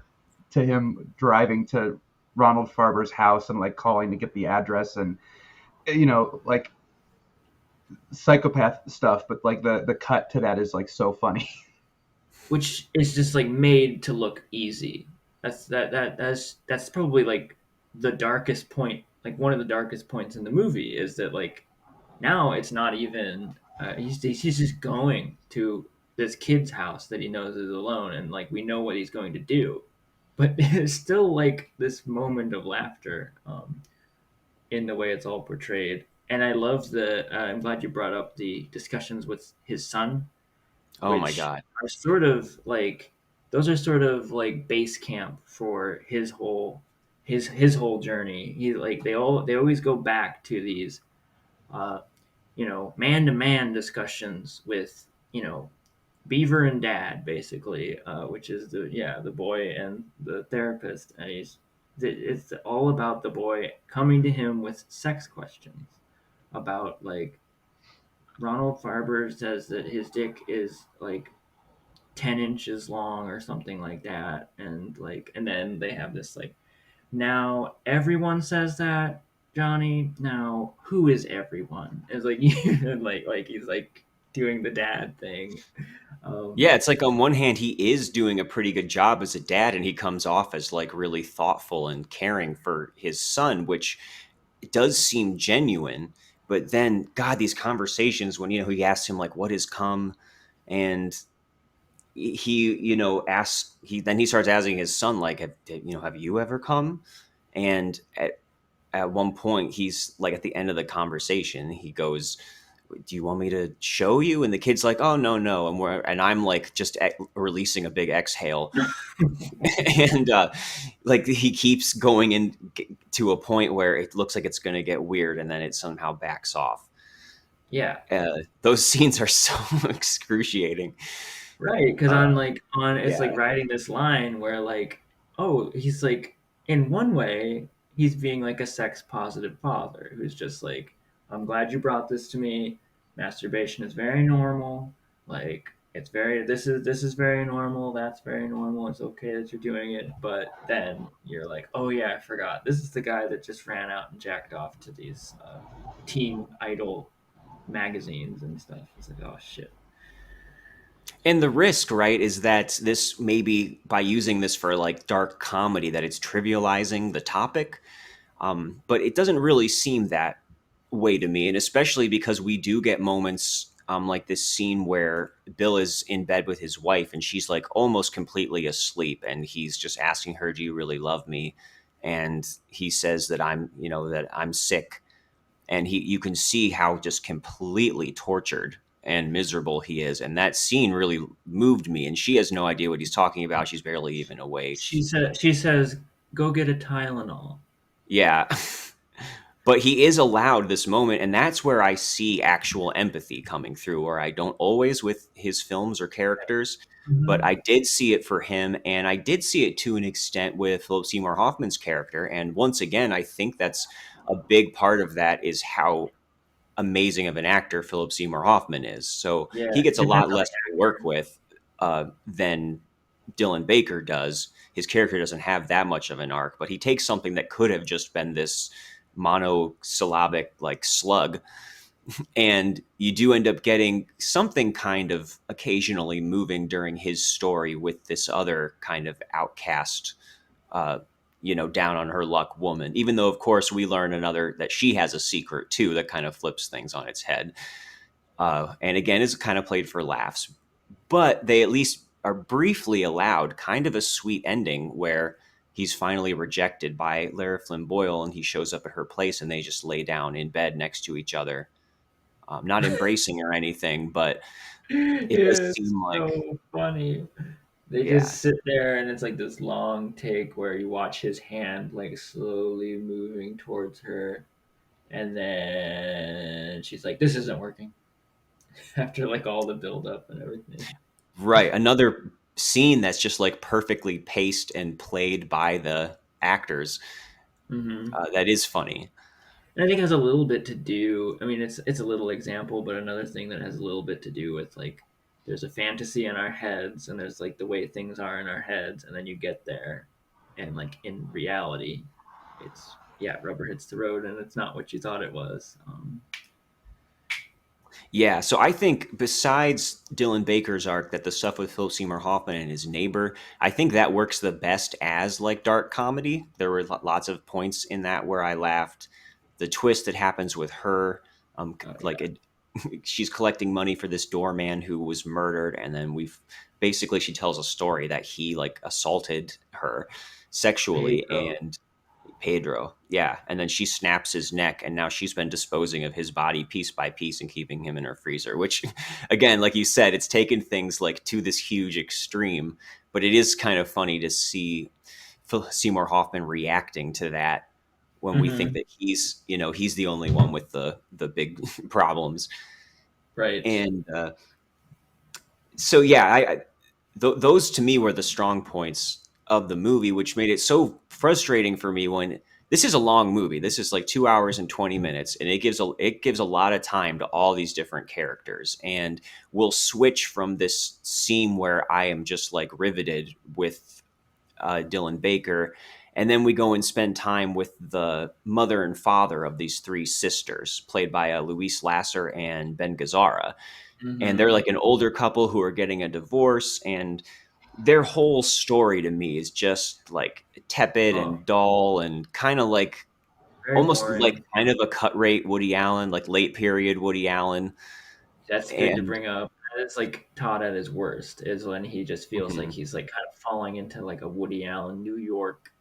him driving to Ronald Farber's house and like calling to get the address and like psychopath stuff, but like the cut to that is like so funny. Which is just like made to look easy. That's probably like the darkest point, like one of the darkest points in the movie is that like now it's not even he's just going to this kid's house that he knows is alone, and like we know what he's going to do, but it's still like this moment of laughter, in the way it's all portrayed. And I love I'm glad you brought up the discussions with his son, Oh my which God. are sort of like those are sort of like base camp for his whole journey. He like they always go back to these man to man discussions with Beaver and Dad, basically, which is the boy and the therapist, and it's all about the boy coming to him with sex questions about like Ronald Farber says that his dick is like 10 inches long or something like that, and then they have this like, now everyone says that, Johnny. Now who is everyone? It's like like he's like doing the dad thing. Yeah, it's like on one hand, he is doing a pretty good job as a dad, and he comes off as like really thoughtful and caring for his son, which does seem genuine. But then, God, these conversations when he asks him like, "What has come," and he asks he starts asking his son like, have you ever come? And at one point, he's like at the end of the conversation, he goes, do you want me to show you? And the kid's like, oh, no. And I'm like just releasing a big exhale. And like he keeps going in to a point where it looks like it's going to get weird. And then it somehow backs off. Yeah. Those scenes are so excruciating. Right. Cause it's like writing this line where like, oh, he's like, in one way, he's being like a sex positive father who's just like, I'm glad you brought this to me. Masturbation is very normal. Like this is very normal. That's very normal. It's okay that you're doing it. But then you're like, oh yeah, I forgot. This is the guy that just ran out and jacked off to these teen idol magazines and stuff. It's like, oh shit. And the risk, right, is that this maybe by using this for like dark comedy, that it's trivializing the topic. But it doesn't really seem that way to me. And especially because we do get moments like this scene where Bill is in bed with his wife and she's like almost completely asleep. And he's just asking her, do you really love me? And he says that I'm sick. And you can see how just completely tortured and miserable he is. And that scene really moved me. And she has no idea what he's talking about. She's barely even awake. She says, go get a Tylenol. Yeah. But he is allowed this moment, and that's where I see actual empathy coming through, where I don't always with his films or characters, but I did see it for him, and I did see it to an extent with Philip Seymour Hoffman's character. And once again, I think that's a big part of that is how amazing of an actor Philip Seymour Hoffman is. So he gets a lot less to work with than Dylan Baker does. His character doesn't have that much of an arc, but he takes something that could have just been this monosyllabic like slug, and you do end up getting something kind of occasionally moving during his story with this other kind of outcast, down on her luck woman, even though of course we learn that she has a secret too that kind of flips things on its head, and again is kind of played for laughs, but they at least are briefly allowed kind of a sweet ending where he's finally rejected by Lara Flynn Boyle and he shows up at her place and they just lay down in bed next to each other, not embracing or anything, but it does seem like so funny. They just sit there and it's like this long take where you watch his hand like slowly moving towards her, and then she's like, this isn't working after like all the build up and everything. Right. Another scene that's just like perfectly paced and played by the actors. That is funny. And I think it has a little bit to do, I mean, it's a little example, but another thing that has a little bit to do with like, there's a fantasy in our heads and there's like the way things are in our heads. And then you get there and like in reality, it's, rubber hits the road and it's not what you thought it was. Yeah, so I think besides Dylan Baker's arc, that the stuff with Philip Seymour Hoffman and his neighbor, I think that works the best as like dark comedy. There were lots of points in that where I laughed. The twist that happens with her, she's collecting money for this doorman who was murdered, and then she tells a story that he like assaulted her sexually. Pedro, yeah. And then she snaps his neck, and now she's been disposing of his body piece by piece and keeping him in her freezer, which, again, like you said, it's taken things like to this huge extreme, but it is kind of funny to see Seymour Hoffman reacting to that when we think that he's the only one with the big problems. Right. And So yeah, those to me were the strong points of the movie, which made it so frustrating for me when this is a long movie. This is like 2 hours and 20 minutes, and it gives a lot of time to all these different characters. And we'll switch from this scene where I am just like riveted with Dylan Baker, and then we go and spend time with the mother and father of these three sisters, played by Luis Lasser and Ben Gazzara, and they're like an older couple who are getting a divorce, and their whole story to me is just like tepid and dull and kind of like Very almost like boring. kind of a cut rate Woody Allen, like late period Woody Allen. That's good to And bring up. It's like Todd at his worst is when he just feels like mhm, he's like kind of falling into like a Woody Allen New York,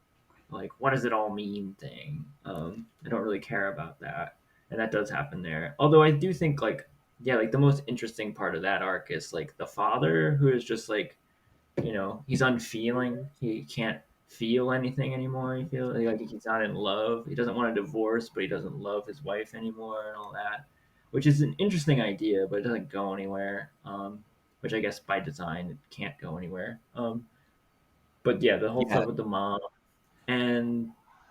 like what does it all mean thing. I don't really care about that, and that does happen there. Although I do think like yeah, like the most interesting part of that arc is like the father who is just like he's unfeeling. He can't feel anything anymore. He feels like he's not in love. He doesn't want a divorce, but he doesn't love his wife anymore and all that, which is an interesting idea, but it doesn't go anywhere. Which I guess by design it can't go anywhere. But yeah, the whole yeah, stuff with the mom and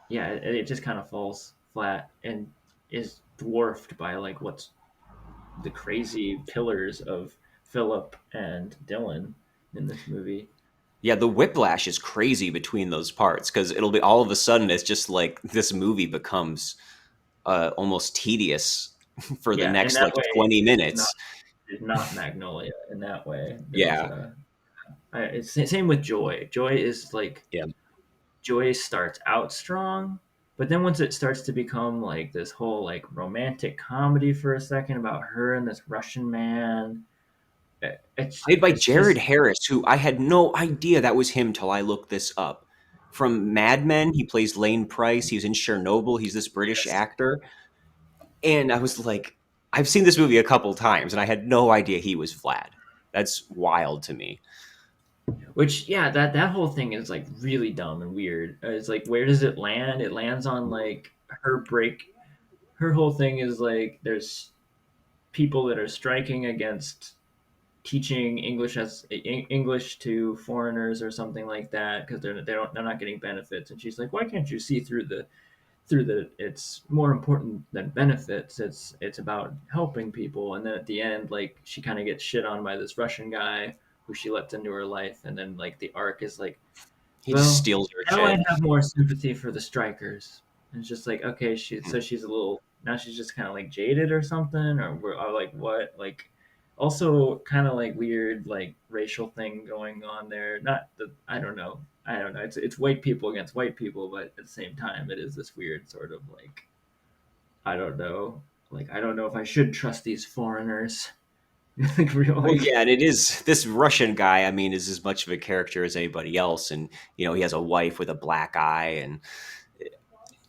yeah, it just kind of falls flat and is dwarfed by like what's the crazy pillars of Philip and Dylan in this movie. yeah, the whiplash is crazy between those parts because it'll be all of a sudden it's just like this movie becomes almost tedious for the Yeah, in next that like way, 20 it's not minutes. it's not Magnolia. In that way, there's Yeah, a it's the same with Joy. Joy is like yeah. Joy starts out strong, but then once it starts to become like this whole like romantic comedy for a second about her and this Russian man, Played by it's Jared just Harris, who I had no idea that was him till I looked this up. From Mad Men, he plays Lane Price. He was in Chernobyl. He's this British yes. actor. And I was like, I've seen this movie a couple times, and I had no idea he was Vlad. That's wild to me. Which yeah, that whole thing is like really dumb and weird. It's like where does it land? It lands on like her break. Her whole thing is like there's people that are striking against teaching English to foreigners or something like that because they're not getting benefits. And she's like, why can't you see through the it's more important than benefits. It's about helping people. And then at the end, like she kind of gets shit on by this Russian guy who she lets into her life. And then like the arc is like, He just well, steals her now I shit. have more sympathy for the strikers. And it's just like, okay, she's a little now she's just kind of like jaded or something, or like what, like also kind of like weird like racial thing going on there. Not the I don't know. It's white people against white people, but at the same time, it is this weird sort of like I don't know, like I don't know if I should trust these foreigners. Like real Well, like yeah, and it is this Russian guy. I mean, is as much of a character as anybody else, and he has a wife with a black eye, and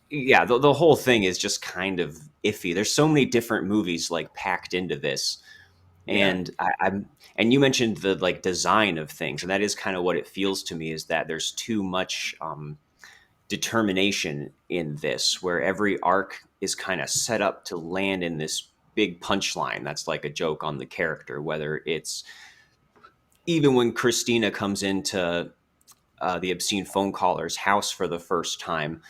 yeah, the whole thing is just kind of iffy. There's so many different movies like packed into this, yeah and and you mentioned the like design of things, and that is kind of what it feels to me is that there's too much determination in this, where every arc is kind of set up to land in this big punchline that's like a joke on the character, whether it's even when Christina comes into the obscene phone caller's house for the first time,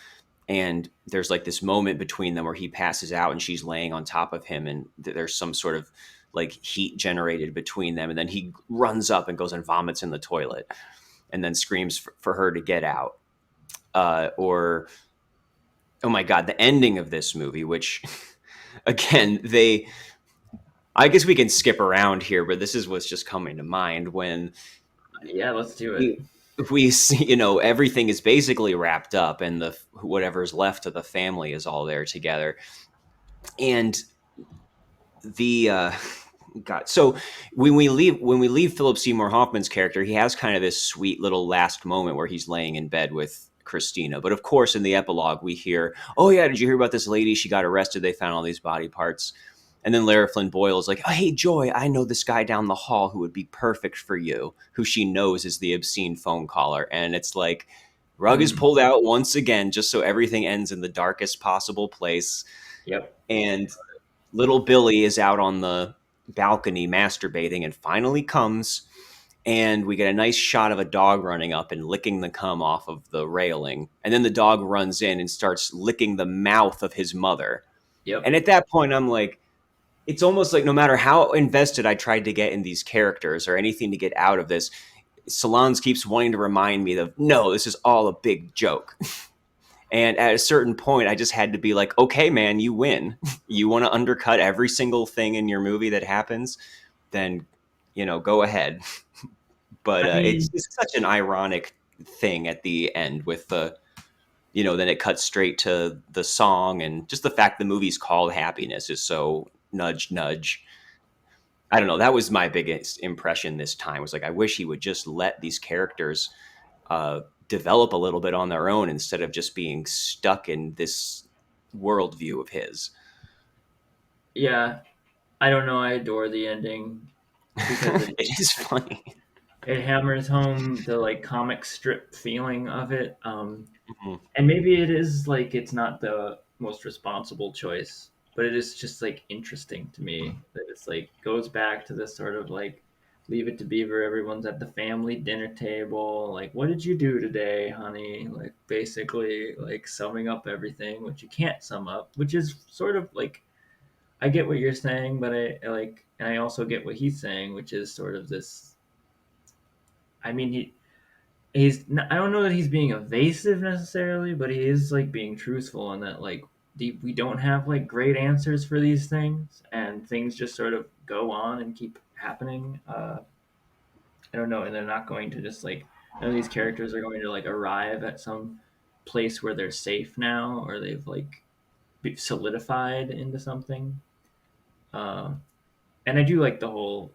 and there's like this moment between them where he passes out and she's laying on top of him, and there's some sort of like heat generated between them, and then he runs up and goes and vomits in the toilet and then screams for her to get out. Or oh my god, the ending of this movie, which again I guess we can skip around here, but this is what's just coming to mind when yeah let's do it. we we see, everything is basically wrapped up, and the whatever's left of the family is all there together, and the God. So when we leave Philip Seymour Hoffman's character, he has kind of this sweet little last moment where he's laying in bed with Christina. But of course, in the epilogue, we hear, "Oh yeah, did you hear about this lady? She got arrested. They found all these body parts." And then Lara Flynn Boyle is like, "Oh, hey, Joy, I know this guy down the hall who would be perfect for you," who she knows is the obscene phone caller. And it's like, rug is pulled out once again, just so everything ends in the darkest possible place. Yep. And little Billy is out on the balcony masturbating and finally comes. and we get a nice shot of a dog running up and licking the cum off of the railing. And then the dog runs in and starts licking the mouth of his mother. Yep. And at that point, I'm like, it's almost like no matter how invested I tried to get in these characters or anything to get out of this, Solondz keeps wanting to remind me of, no, this is all a big joke. And at a certain point, I just had to be like, okay, man, you win. You want to undercut every single thing in your movie that happens? Then, go ahead. But I mean, it's such an ironic thing at the end with the, then it cuts straight to the song, and just the fact the movie's called Happiness is so nudge, nudge. I don't know. That was my biggest impression this time. Was like, I wish he would just let these characters develop a little bit on their own instead of just being stuck in this worldview of his. yeah, I don't know. I adore the ending because It is funny. it hammers home the like comic strip feeling of it. Mm-hmm. And maybe it is like it's not the most responsible choice, but it is just like interesting to me that it's like goes back to this sort of like leave it to beaver, everyone's at the family dinner table, like what did you do today, honey, like basically like summing up everything which you can't sum up, which is sort of like I get what you're saying, but I like, and I also get what he's saying, which is sort of this, I mean I don't know that he's being evasive necessarily, but he is like being truthful in that like we don't have like great answers for these things, and things just sort of go on and keep happening. I don't know, and they're not going to just like none of these characters are going to like arrive at some place where they're safe now, or they've like solidified into something. Uh, and I do like the whole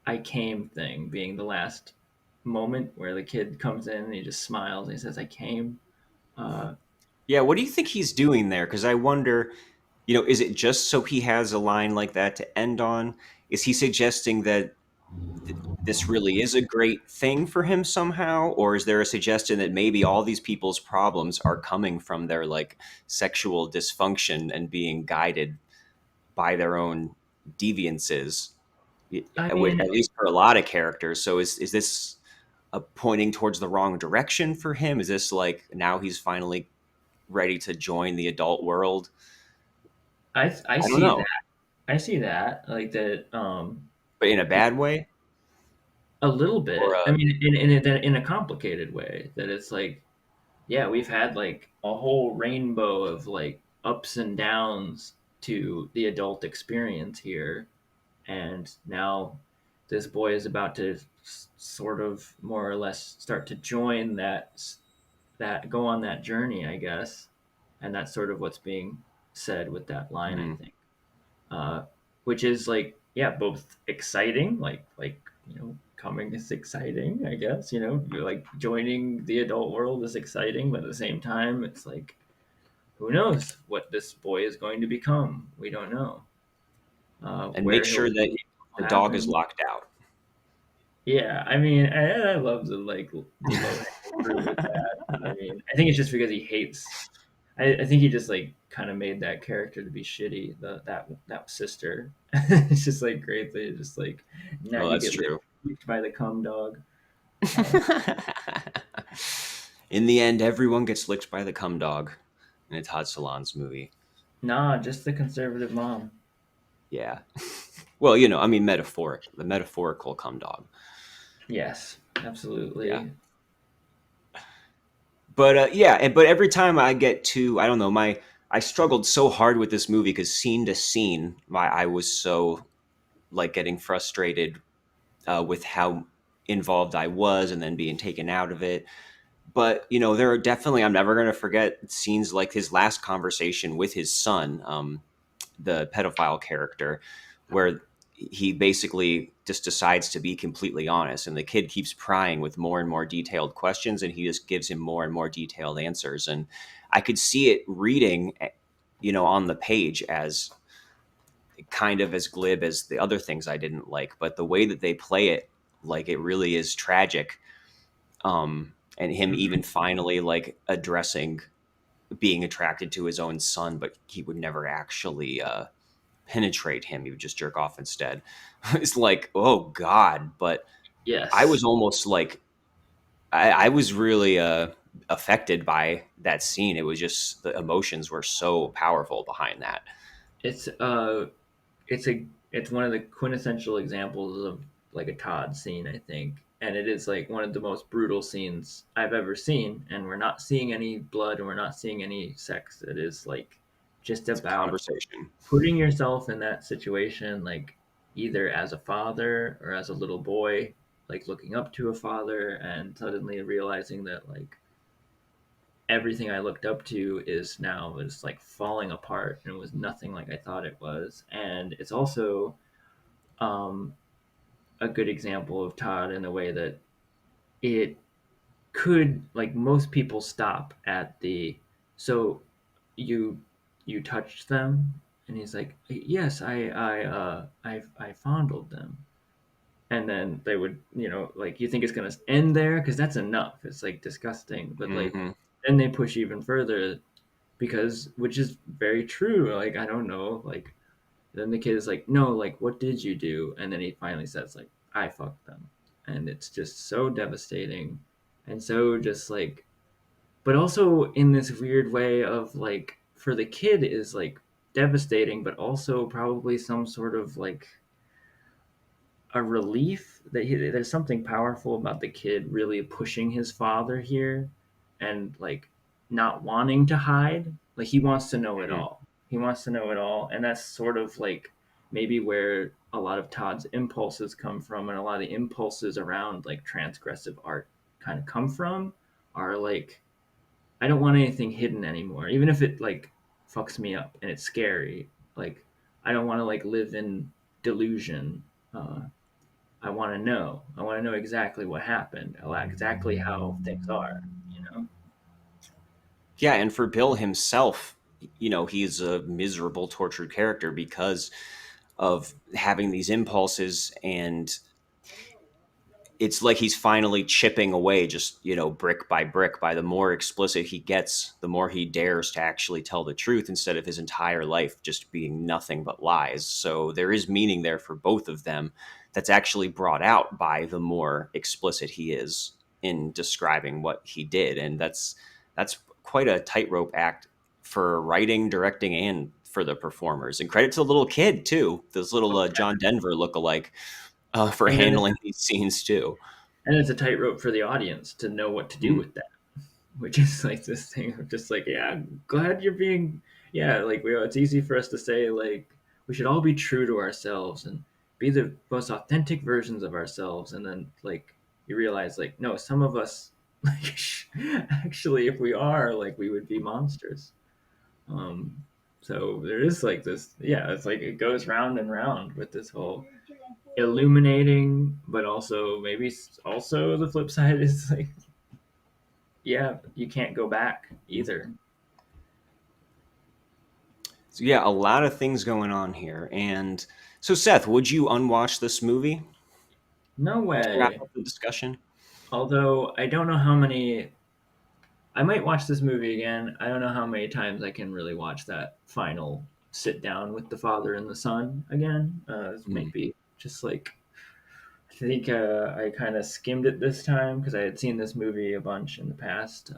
"I came" thing being the last moment where the kid comes in and he just smiles and he says, "I came." Uh, Yeah, what do you think he's doing there? Because I wonder, is it just so he has a line like that to end on? Is he suggesting that this really is a great thing for him somehow? Or is there a suggestion that maybe all these people's problems are coming from their like sexual dysfunction and being guided by their own deviances? I mean, At least for a lot of characters. So is this pointing towards the wrong direction for him? Is this like now he's finally ready to join the adult world? I I don't see that. know, I see that like that. but in a bad way, A little or bit. I mean, in a complicated way. That it's like, yeah, we've had like a whole rainbow of like ups and downs to the adult experience here, and now this boy is about to sort of more or less start to join that go on that journey, I guess, and that's sort of what's being said with that line, I hmm, think, uh, which is like, yeah, both exciting, like coming is exciting, I guess, like joining the adult world is exciting, but at the same time, it's like, who knows what this boy is going to become? We don't know and make where he'll sure that be, the what will dog is happen. locked out. Yeah, I mean, I love the low hanging fruit with that. I mean, I think it's just because he hates. I think he just like kind of made that character to be shitty. That sister, it's just like great. They just like now Oh, you that's get true. licked by the cum dog. Uh, In the end, everyone gets licked by the cum dog in a Todd Solondz movie. nah, just the conservative mom. Yeah. Well, I mean, the metaphorical cum dog. Yes, Yeah. absolutely. But but every time I get to, I don't know, I struggled so hard with this movie because scene to scene, I was so like getting frustrated with how involved I was and then being taken out of it. But there are definitely, I'm never going to forget scenes like his last conversation with his son, the pedophile character, where he basically just decides to be completely honest, and the kid keeps prying with more and more detailed questions, and he just gives him more and more detailed answers. And I could see it reading, on the page as kind of as glib as the other things I didn't like, but the way that they play it, like it really is tragic. And him Mhm. even finally like addressing being attracted to his own son, but he would never actually penetrate him. He would just jerk off instead. It's like, oh God, but I was Yes. almost like I was really affected by that scene. It was just the emotions were so powerful behind that. It's it's one of the quintessential examples of like a Todd scene, I think. And it is like one of the most brutal scenes I've ever seen. And we're not seeing any blood and we're not seeing any sex. It is like just It's a about conversation. putting yourself in that situation, like either as a father or as a little boy, like looking up to a father and suddenly realizing that like everything I looked up to is now is like falling apart and it was nothing like I thought it was. And it's also um, a good example of Todd in the way that it could like most people stop at the so you you touched them and he's like yes I fondled them and then they would like you think it's gonna end there because that's enough it's like disgusting but like Hmm. then they push even further because which is very true like I don't know like then the kid is like no like what did you do and then he finally says like I fucked them and it's just so devastating and so just like but also in this weird way of like for the kid is like devastating but also probably some sort of like a relief that there's something powerful about the kid really pushing his father here and like not wanting to hide like he wants to know it Hmm. all he wants to know it all and that's sort of like maybe where a lot of Todd's impulses come from and a lot of the impulses around like transgressive art kind of come from are like I don't want anything hidden anymore even if it like fucks me up and it's scary like I don't want to like live in delusion uh, I want to know. I want to know exactly what happened, exactly how things are. You know. Yeah, and for Bill himself, he's a miserable, tortured character because of having these impulses, and it's like he's finally chipping away just brick by brick. By the more explicit he gets, the more he dares to actually tell the truth instead of his entire life just being nothing but lies. So there is meaning there for both of them that's actually brought out by the more explicit he is in describing what he did. And that's quite a tightrope act for writing, directing, and for the performers. And credit to the little kid too, this little John Denver lookalike, for And then it's, handling these scenes too. and it's a tightrope for the audience to know what to do Mhm. with that, which is like this thing of just like, yeah, glad you're being, yeah, like it's easy for us to say like we should all be true to ourselves and be the most authentic versions of ourselves, and then like you realize like no, some of us like actually if we are like we would be monsters. Um, so there is like this, yeah, it's like it goes round and round with this whole illuminating, but also maybe also the flip side is like, yeah, you can't go back either. So yeah, a lot of things going on here. And so Seth, would you unwatch this movie No to wrap way. up the discussion? Although I don't know how many, I might watch this movie again. I don't know how many times I can really watch that final sit down with the father and the son again. This might Mm. be just like I think I kind of skimmed it this time because I had seen this movie a bunch in the past.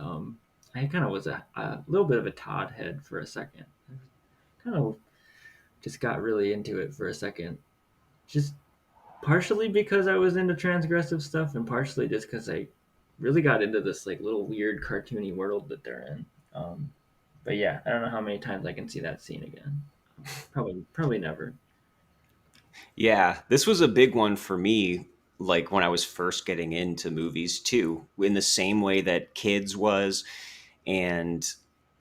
I kind of was a little bit of a Todd head for a second. Kind of just got really into it for a second. Just partially because I was into transgressive stuff, and partially just because I really got into this like little weird cartoony world that they're in. But yeah, I don't know how many times I can see that scene again. Probably never. Yeah, this was a big one for me, like when I was first getting into movies too, in the same way that Kids was, and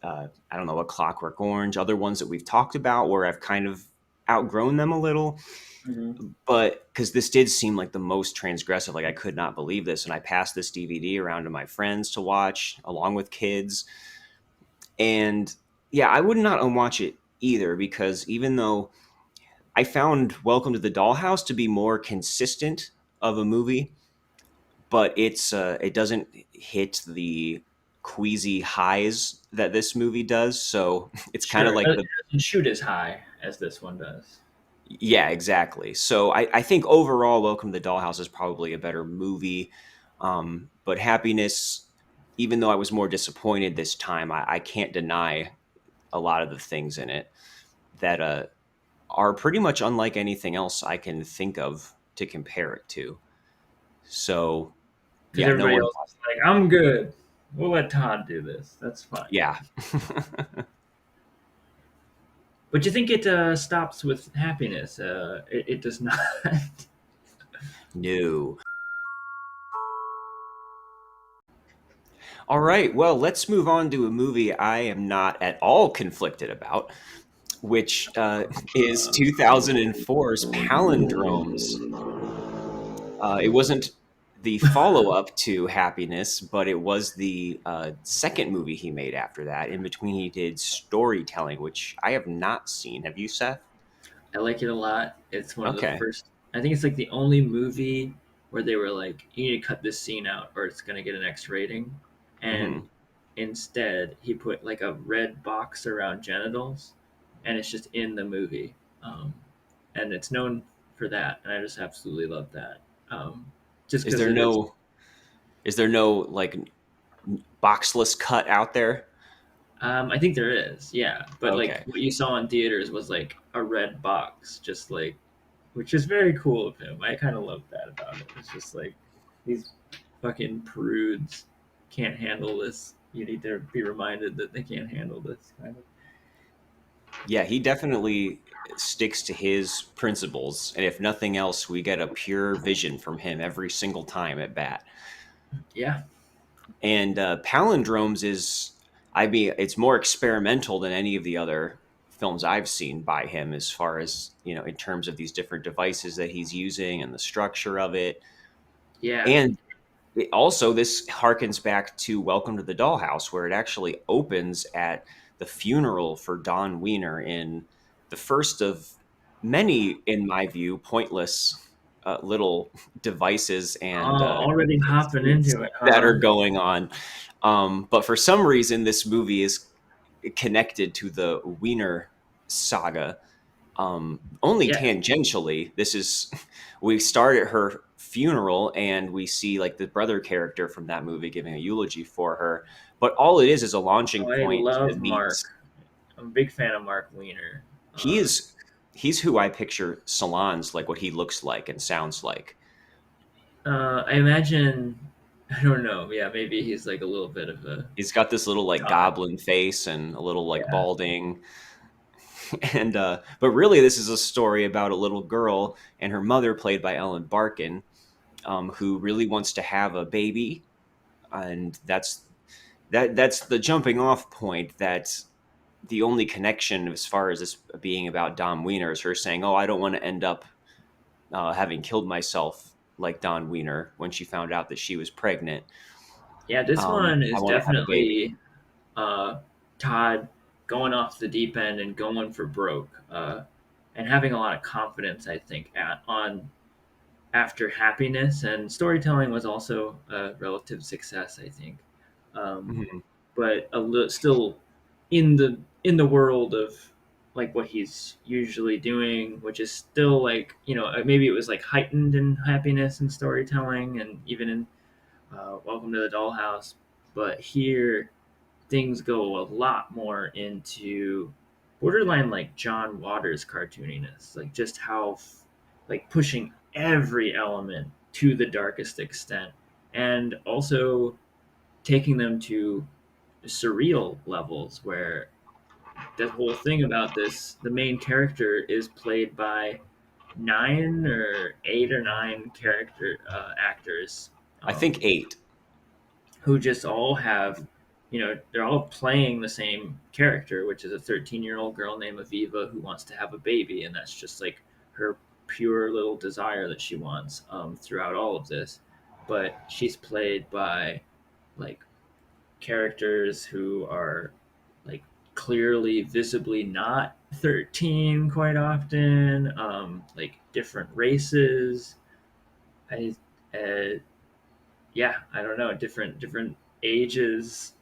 I don't know, A Clockwork Orange, other ones that we've talked about where I've kind of outgrown them a little. Hmm. But because this did seem like the most transgressive, like I could not believe this, and I passed this DVD around to my friends to watch along with Kids. And yeah, I would not unwatch it either because even though I found Welcome to the Dollhouse to be more consistent of a movie, but it doesn't hit the queasy highs that this movie does. So it's kind of Sure, like it the doesn't shoot as high as this one does. Yeah, exactly. So I think overall, Welcome to the Dollhouse is probably a better movie. But Happiness, even though I was more disappointed this time, I can't deny a lot of the things in it that are pretty much unlike anything else I can think of to compare it to. So Because yeah, no everybody one. else is like, I'm good. We'll let Todd do this. That's fine. Yeah. But you think it stops with happiness? It does not. No. All right. Well, let's move on to a movie I am not at all conflicted about, which is 2004's Palindromes. It wasn't the follow up to Happiness, but it was the second movie he made after that. In between, he did Storytelling, which I have not seen. Have you, Seth? I like it a lot. It's one of the Okay. first. I think it's like the only movie where they were like, "You need to cut this scene out, or it's gonna get an X rating," and Hmm. instead he put like a red box around genitals, and it's just in the movie, um, and it's known for that, and I just absolutely love that. Just Is because there it is. no is there no like boxless cut out there? I think there is, yeah, but like Okay. what you saw in theaters was like a red box, just like, which is very cool of him. I kind of love that about it. It's just like these fucking prudes can't handle this. You need to be reminded that they can't handle this kind of. Yeah, he definitely sticks to his principles, and if nothing else, we get a pure vision from him every single time at bat. Yeah, And Palindromes is, I mean, it's more experimental than any of the other films I've seen by him, as far as in terms of these different devices that he's using and the structure of it. yeah. And also, this harkens back to Welcome to the Dollhouse, where it actually opens at the funeral for Don Wiener in the first of many, in my view, pointless little devices and Already hopping scenes into it, that huh? are going on. But for some reason, this movie is connected to the Wiener saga only Yeah. tangentially. This is we start at her funeral and we see like the brother character from that movie giving a eulogy for her, but all it is a launching Oh, I point to love meet. Mark. I'm a big fan of Mark Wiener. he is he's who I picture Solondz, like what he looks like and sounds like. I imagine. I don't know. Yeah, maybe he's like a little bit of a He's got this little like Todd. goblin face and a little like Yeah. balding. And but really this is a story about a little girl and her mother, played by Ellen Barkin, who really wants to have a baby, and that's the jumping off point. That the only connection as far as this being about Don Wiener is her saying, "Oh, I don't want to end up having killed myself like Don Wiener when she found out that she was pregnant. Yeah, this one I is want to have a baby." definitely uh, Todd going off the deep end and going for broke, and having a lot of confidence. I think on after happiness and storytelling was also a relative success. I think, um, Mhm. but still in the world of like what he's usually doing, which is still like maybe it was like heightened in happiness and storytelling, and even in Welcome to the Dollhouse, but here things go a lot more into borderline like John Waters cartooniness, like just how like pushing every element to the darkest extent, and also taking them to surreal levels where the whole thing about this, the main character is played by 9 or 8 or 9 character actors, I think um, 8. who just all have, they're all playing the same character, which is a 13-year-old girl named Aviva who wants to have a baby, and that's just like her pure little desire that she wants throughout all of this. But she's played by like characters who are like clearly, visibly not 13 quite often, like different races. I, yeah, I don't know, different ages.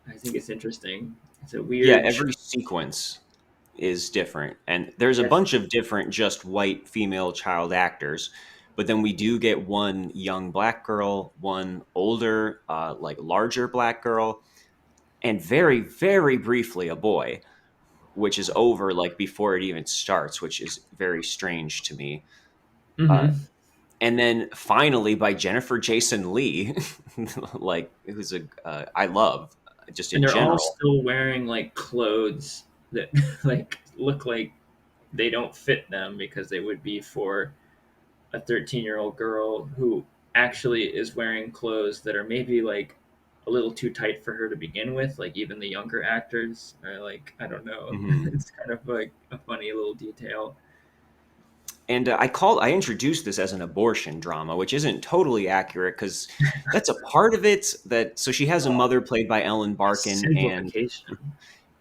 I think it's interesting. It's a Yeah, weird. every sequence. is different. And there's a Yes. bunch of different just white female child actors, but then we do get one young black girl, one older, like larger black girl, and very, very briefly a boy, which is over like before it even starts, which is very strange to me. Uh, Mm-hmm. and then finally by Jennifer Jason Leigh, like who's I love just And in they're all general. still wearing like clothes that like look like they don't fit them because they would be for a 13-year-old girl who actually is wearing clothes that are maybe like a little too tight for her to begin with. Like even the younger actors are like, I don't know. Mhm. It's kind of like a funny little detail. And I introduced this as an abortion drama, which isn't totally accurate because that's a part of it. That so she has a Oh, mother played by Ellen Barkin, and simplification.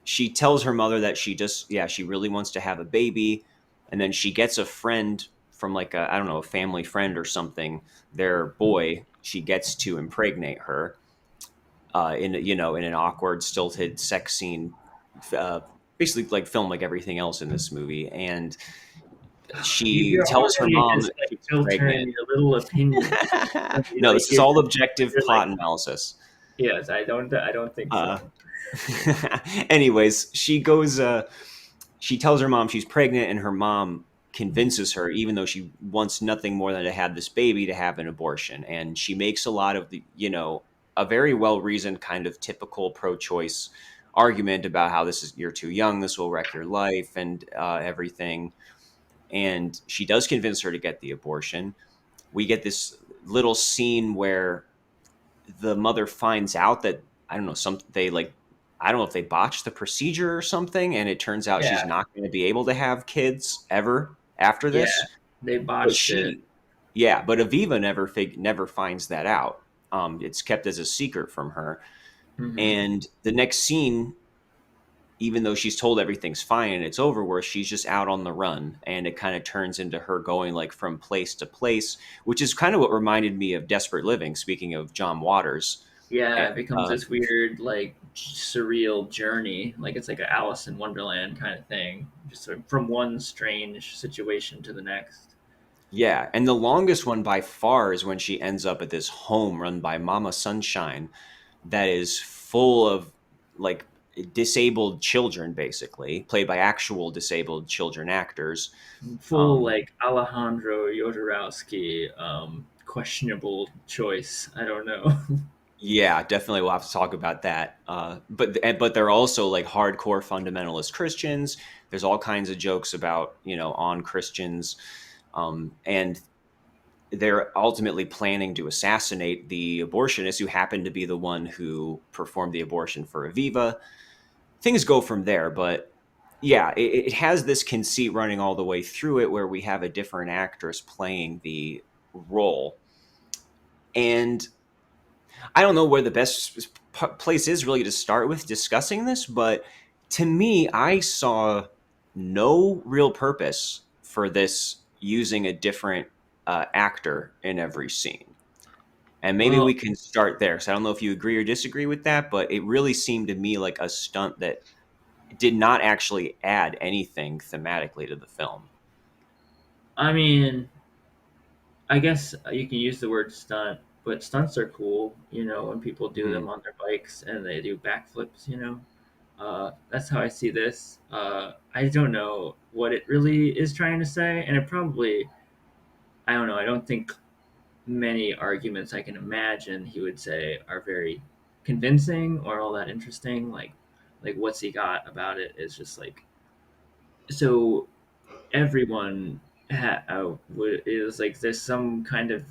she tells her mother that she really wants to have a baby, and then she gets a friend from like I don't know, a family friend or something, their boy. She gets to impregnate her in in an awkward, stilted sex scene, uh, basically like film like everything else in this movie, and she You're tells her already mom just that like she's filtering pregnant. your little opinions. No, Like this is all objective you're like, plot analysis. yes, I don't think Uh, so. anyways, she tells her mom she's pregnant, and her mom convinces her, even though she wants nothing more than to have this baby, to have an abortion. And she makes a lot of a very well reasoned kind of typical pro choice argument about how you're too young, this will wreck your life, and everything. And she does convince her to get the abortion. We get this little scene where the mother finds out that I don't know I don't know if they botched the procedure or something, and it turns out she's Yeah, not going to be able to have kids ever after yeah, this. they But botched it. yeah, but Aviva never finds that out. It's kept as a secret from her. Hmm. And the next scene, even though she's told everything's fine and it's over, where she's just out on the run, and it kind of turns into her going like from place to place, which is kind of what reminded me of Desperate Living. Speaking of John Waters, Yeah, Eh, it becomes uh, this weird, like surreal journey. Like it's like a Alice in Wonderland kind of thing, just sort of from one strange situation to the next. yeah, and the longest one by far is when she ends up at this home run by Mama Sunshine that is full of like disabled children, basically played by actual disabled children actors. Full Um, like Alejandro Jodorowsky, questionable choice. I don't know. yeah, definitely we'll have to talk about that. But they're also like hardcore fundamentalist Christians. There's all kinds of jokes about on Christians, and they're ultimately planning to assassinate the abortionist who happened to be the one who performed the abortion for Aviva. Things go from there, but yeah, it has this conceit running all the way through it where we have a different actress playing the role. And I don't know where the best place is really to start with discussing this, but to me, I saw no real purpose for this using a different actor in every scene. And maybe we Well, can start there. So I don't know if you agree or disagree with that, but it really seemed to me like a stunt that did not actually add anything thematically to the film. I mean, I guess you can use the word stunt, but stunts are cool. When people do them Hmm. on their bikes and they do backflips. That's how I see this. I don't know what it really is trying to say, and it probably, I don't know. I don't think many arguments I can imagine he would say are very convincing or all that interesting. Like what's he got about it is just like so everyone is like there's some kind of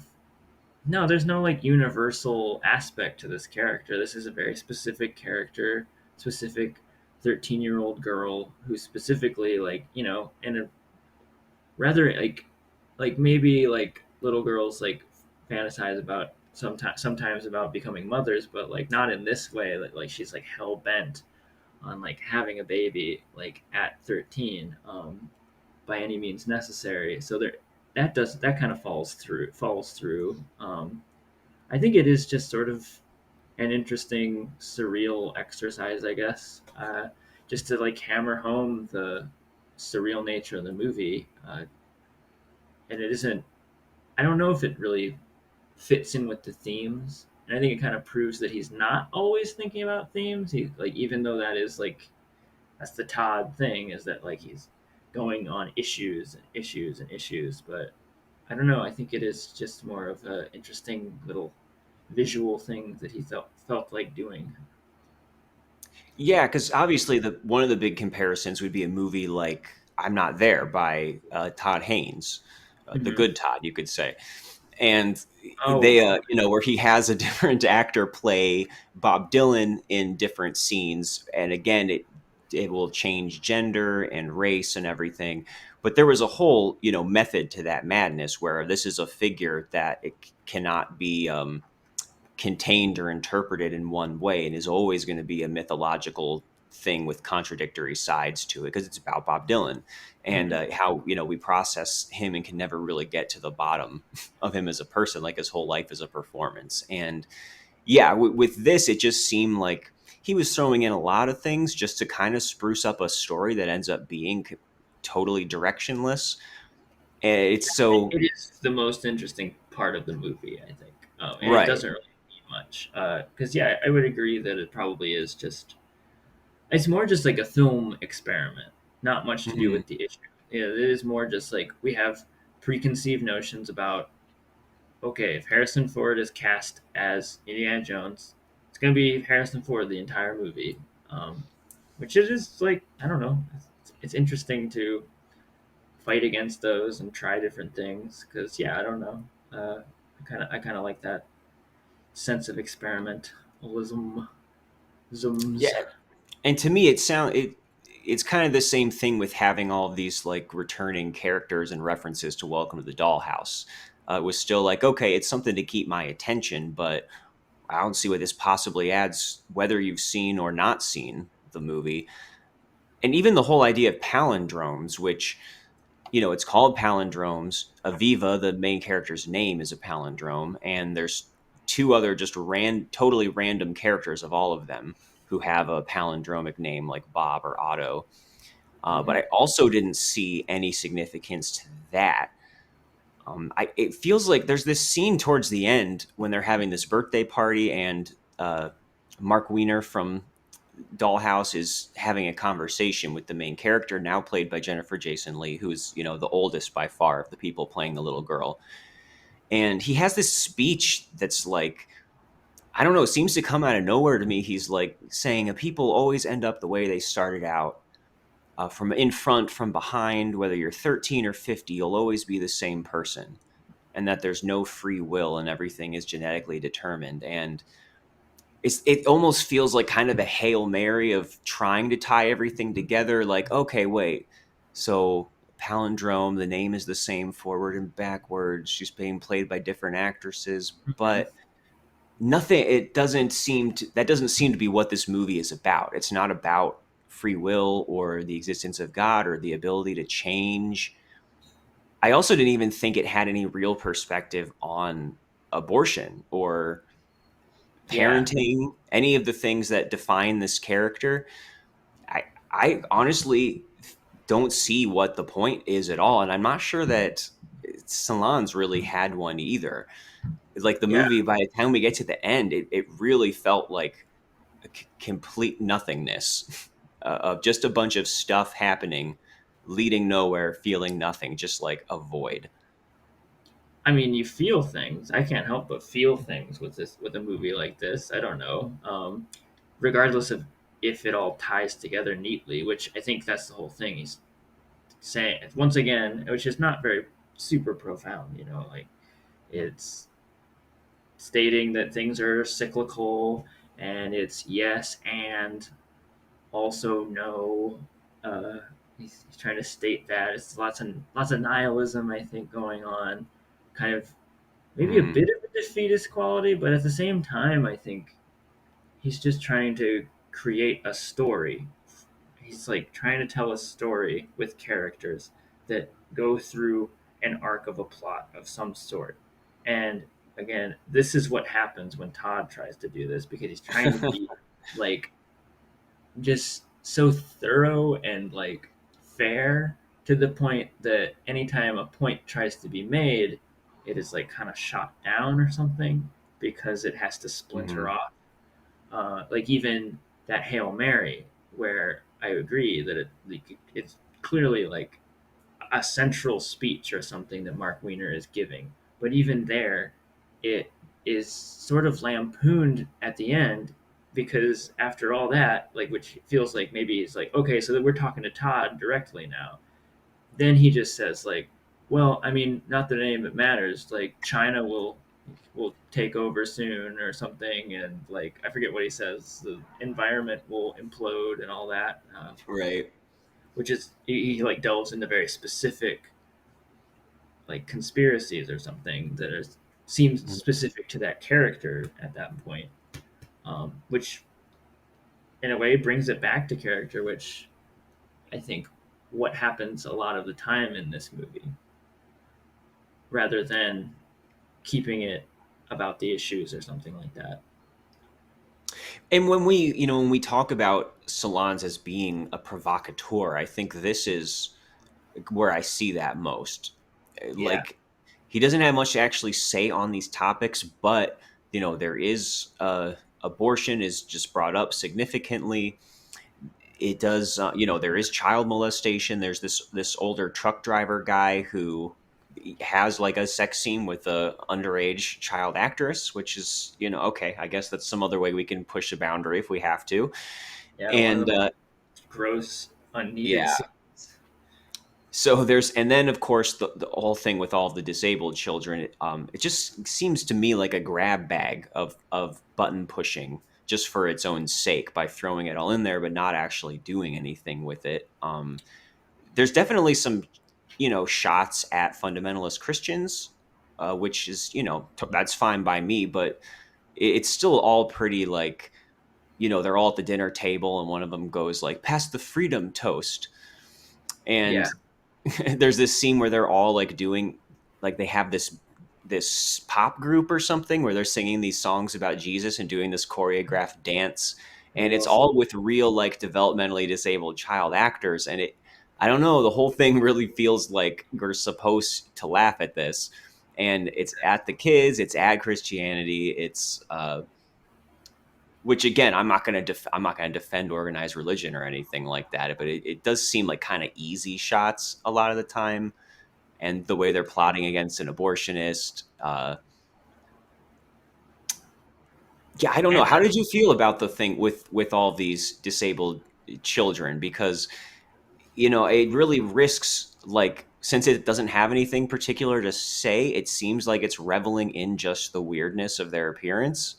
no, there's no like universal aspect to this character. This is a very specific character, specific 13-year-old girl who specifically like in a rather like maybe like little girls like fantasize about sometimes about becoming mothers, but like not in this way. Like she's like hell bent on like having a baby like at 13 by any means necessary. So there that kind of falls through. I think it is just sort of an interesting surreal exercise, I guess. just to like hammer home the surreal nature of the movie. And it isn't. I don't know if it really fits in with the themes, and I think it kind of proves that he's not always thinking about themes. He like even though that is like that's the Todd thing is that like he's going on issues and issues and issues, but I don't know. I think it is just more of an interesting little visual thing that he felt like doing. Yeah, because obviously the one of the big comparisons would be a movie like I'm Not There by Todd Haynes, the Hmm. good Todd, you could say. And Oh, where he has a different actor play Bob Dylan in different scenes, and again, it will change gender and race and everything. But there was a whole method to that madness where this is a figure that it cannot be contained or interpreted in one way and is always going to be a mythological thing with contradictory sides to it because it's about Bob Dylan and hmm. how we process him and can never really get to the bottom of him as a person, like his whole life is a performance. And yeah, with this it just seemed like he was throwing in a lot of things just to kind of spruce up a story that ends up being totally directionless. And it's so It is the most interesting part of the movie, I think, and it right. doesn't really need much. Because yeah, I would agree that it probably is just it's more just like a film experiment, not much to do Mhm. with the issue. Yeah, it is more just like we have preconceived notions about okay, if Harrison Ford is cast as Indiana Jones, it's gonna be Harrison Ford the entire movie, um, which it is like I don't know, it's interesting to fight against those and try different things because yeah, I don't know, I kind of like that sense of experimentalism. Zooms. Yeah, and to me it's kind of the same thing with having all of these like returning characters and references to Welcome to the Dollhouse. It was still like, okay, it's something to keep my attention, but I don't see what this possibly adds, whether you've seen or not seen the movie. And even the whole idea of palindromes, which it's called Palindromes. Aviva, the main character's name, is a palindrome, and there's two other just totally random characters of all of them who have a palindromic name like Bob or Otto. But Hmm. I also didn't see any significance to that. It feels like there's this scene towards the end when they're having this birthday party, and Mark Weiner from Dollhouse is having a conversation with the main character, now played by Jennifer Jason Leigh, who's the oldest by far of the people playing the little girl. And he has this speech that's like, I don't know, it seems to come out of nowhere to me. He's like saying, people always end up the way they started out, from in front, from behind, whether you're 13 or 50, you'll always be the same person. And that there's no free will and everything is genetically determined. And it almost feels like kind of a Hail Mary of trying to tie everything together. Like, okay, wait, so palindrome, the name is the same forward and backwards. She's being played by different actresses, Hmm. but nothing. That doesn't seem to be what this movie is about. It's not about free will or the existence of God or the ability to change. I also didn't even think it had any real perspective on abortion or Yeah, parenting, any of the things that define this character. I I honestly don't see what the point is at all, and I'm not sure that Solondz really had one either. Like the yeah. movie, by the time we get to the end, it really felt like a complete nothingness of just a bunch of stuff happening, leading nowhere, feeling nothing, just like a void. I mean, you feel things. I can't help but feel things with this with a movie like this. I don't know, regardless of if it all ties together neatly, which I think that's the whole thing. He's saying once again, which is not very super profound. You know, like it's stating that things are cyclical, and it's yes and also no. Uh, he's trying to state that it's lots of nihilism, I think, going on. Kind of maybe a Hmm. bit of a defeatist quality, but at the same time, I think he's just trying to create a story. He's like trying to tell a story with characters that go through an arc of a plot of some sort. And again, this is what happens when Todd tries to do this because he's trying to be like just so thorough and like fair to the point that anytime a point tries to be made, it is like kind of shot down or something because it has to splinter Hmm. off. Like even that Hail Mary, where I agree that it's clearly like a central speech or something that Mark Weiner is giving. But even there, it is sort of lampooned at the end because after all that, like which feels like maybe it's like, okay, so that we're talking to Todd directly now. Then he just says like, well, I mean, not that any of it matters. Like China will take over soon or something, and like I forget what he says. The environment will implode and all that. Right. Which is he like delves into very specific like conspiracies or something that are seems specific to that character at that point, which in a way brings it back to character, which I think what happens a lot of the time in this movie, rather than keeping it about the issues or something like that. And when we talk about Solondz as being a provocateur, I think this is where I see that most. Yeah, Like, he doesn't have much to actually say on these topics, but there is abortion is just brought up significantly. It does, there is child molestation. There's this older truck driver guy who has like a sex scene with a underage child actress, which is okay. I guess that's some other way we can push a boundary if we have to. yeah, one of And the gross, unneeded yeah, scenes. so and then of course the whole thing with all of the disabled children, it just seems to me like a grab bag of button pushing just for its own sake by throwing it all in there but not actually doing anything with it. There's definitely some shots at fundamentalist Christians, which is that's fine by me, but it's still all pretty like they're all at the dinner table and one of them goes like, pass the freedom toast. Yeah, And there's this scene where they're all like doing like they have this pop group or something where they're singing these songs about Jesus and doing this choreographed dance, and it's well, all with real like developmentally disabled child actors. And I don't know, the whole thing really feels like we're supposed to laugh at this, and it's at the kids, it's at Christianity, it's which again, I'm not going to defend organized religion or anything like that, but it does seem like kind of easy shots a lot of the time, and the way they're plotting against an abortionist. Yeah, I don't know. and How did you feel about the thing with all these disabled children? Because it really risks, like, since it doesn't have anything particular to say, it seems like it's reveling in just the weirdness of their appearance.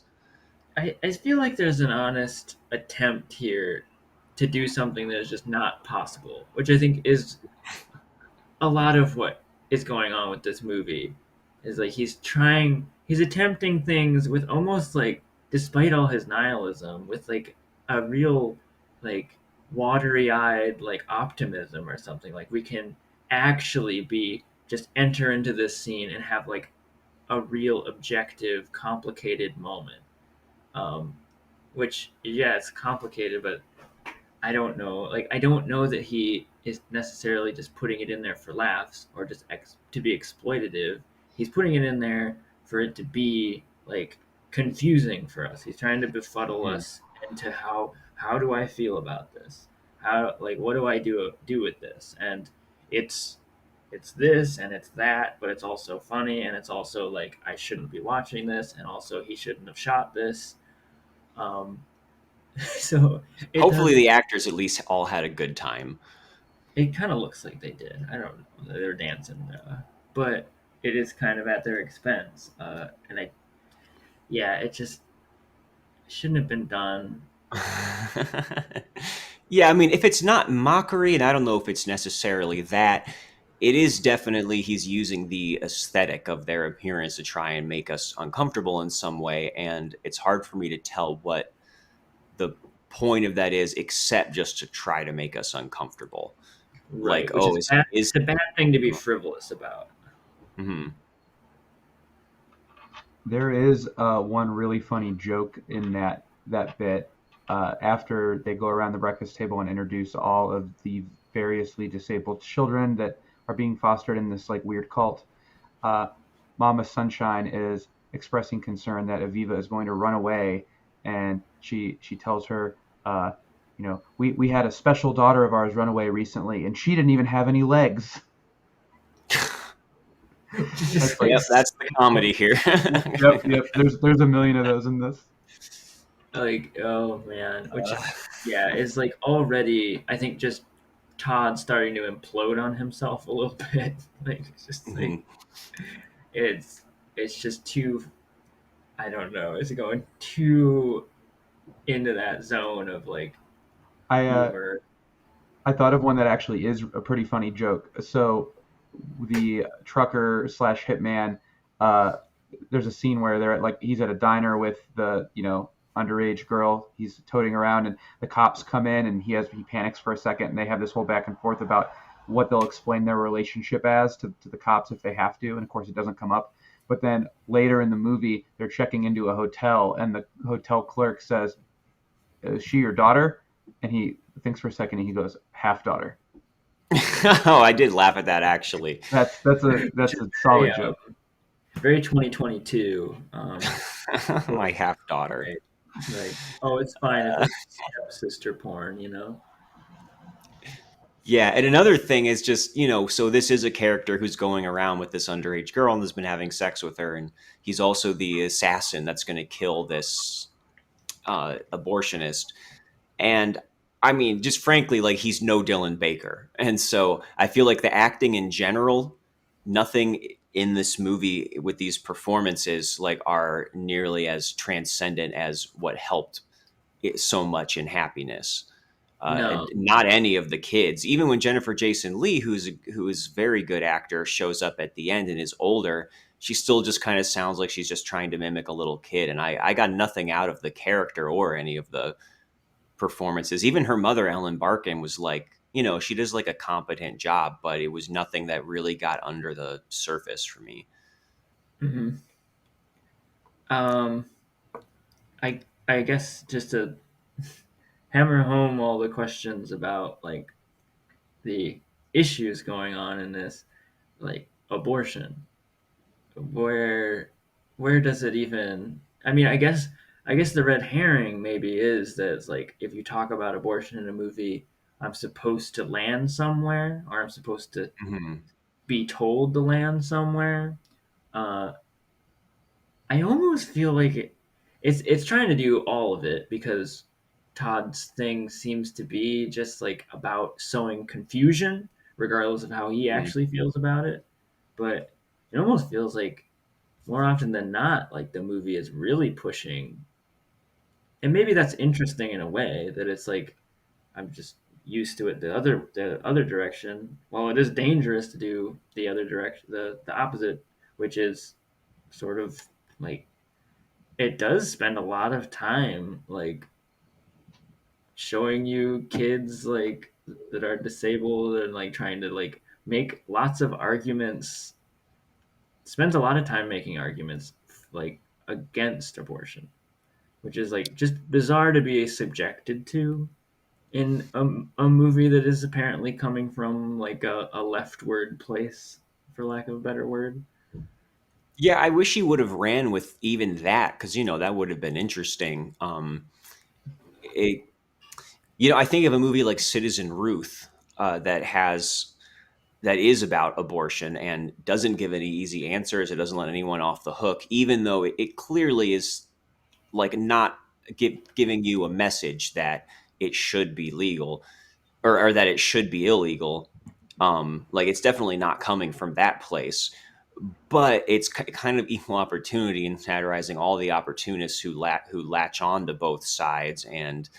I feel like there's an honest attempt here to do something that is just not possible, which I think is a lot of what is going on with this movie. Is like he's attempting things with almost like, despite all his nihilism, with like a real like watery eyed like optimism or something. Like we can actually be just enter into this scene and have like a real objective, complicated moment. Um, which yeah, it's complicated, but I don't know. Like I don't know that he is necessarily just putting it in there for laughs or just to be exploitative. He's putting it in there for it to be like confusing for us. He's trying to befuddle Hmm. us into how do I feel about this? How like what do I do with this? And it's it's this and it's that, but it's also funny and it's also like I shouldn't be watching this, and also he shouldn't have shot this. Um, so it Hopefully, does. the actors at least all had a good time. It kind of looks like they did. I don't know. They're dancing, but it is kind of at their expense. And yeah, it just shouldn't have been done. Yeah, I mean, if it's not mockery, and I don't know if it's necessarily that, it is definitely he's using the aesthetic of their appearance to try and make us uncomfortable in some way, and it's hard for me to tell what the point of that is, except just to try to make us uncomfortable. Like, Right, which oh, is bad. is It's a bad thing to be frivolous about. mhm. There is one really funny joke in that bit after they go around the breakfast table and introduce all of the variously disabled children that are being fostered in this like weird cult, Mama Sunshine is expressing concern that Aviva is going to run away, and she tells her, we had a special daughter of ours run away recently, and she didn't even have any legs. That's the comedy here. Yep. There's a million of those in this. Like, oh man, which is like already, I think, just Todd starting to implode on himself a little bit. Like, it's just like it's just too, I don't know, it's going too into that zone of like humor. I thought of one that actually is a pretty funny joke. So the trucker / hitman, there's a scene where he's at a diner with the underage girl he's toting around, and the cops come in, and he panics for a second, and they have this whole back and forth about what they'll explain their relationship as to the cops if they have to, and of course it doesn't come up. But then later in the movie, they're checking into a hotel, and the hotel clerk says, "Is she your daughter?" And he thinks for a second, and he goes, "Half daughter." Oh, I did laugh at that actually. That's a solid joke. Very 2022. My half daughter. Right. Oh, it's fine if it's sister porn, Yeah, and another thing is just, so this is a character who's going around with this underage girl and has been having sex with her, and he's also the assassin that's going to kill this abortionist. And I mean, just frankly, like, he's no Dylan Baker. And so I feel like the acting in general, nothing in this movie with these performances like are nearly as transcendent as what helped it so much in Happiness. No. Not any of the kids, even when Jennifer Jason Leigh, who is a very good actor, shows up at the end and is older, she still just kind of sounds like she's just trying to mimic a little kid. And I got nothing out of the character or any of the performances. Even her mother, Ellen Barkin, was like, she does like a competent job, but it was nothing that really got under the surface for me. Mm-hmm. I guess just to hammer home all the questions about like the issues going on in this, like abortion, where does it even, I mean, I guess the red herring maybe is that it's like, if you talk about abortion in a movie, I'm supposed to land somewhere, or I'm supposed to be told to land somewhere. I almost feel like it's trying to do all of it, because Todd's thing seems to be just like about sowing confusion, regardless of how he actually feels about it. But it almost feels like more often than not, like the movie is really pushing, and maybe that's interesting in a way, that it's like I'm just used to it the other direction. Well, it is dangerous to do the other direction, the opposite, which is sort of like, it does spend a lot of time like showing you kids like that are disabled, and like trying to like make lots of arguments, spends a lot of time making arguments like against abortion, which is like just bizarre to be subjected to in a movie that is apparently coming from like a leftward place, for lack of a better word. Yeah, I wish he would have ran with even that, because that would have been interesting. I think of a movie like Citizen Ruth that is about abortion and doesn't give any easy answers. It doesn't let anyone off the hook, even though it clearly is like not giving you a message that it should be legal or that it should be illegal. Like, it's definitely not coming from that place, but it's kind of equal opportunity in satirizing all the opportunists who latch on to both sides, and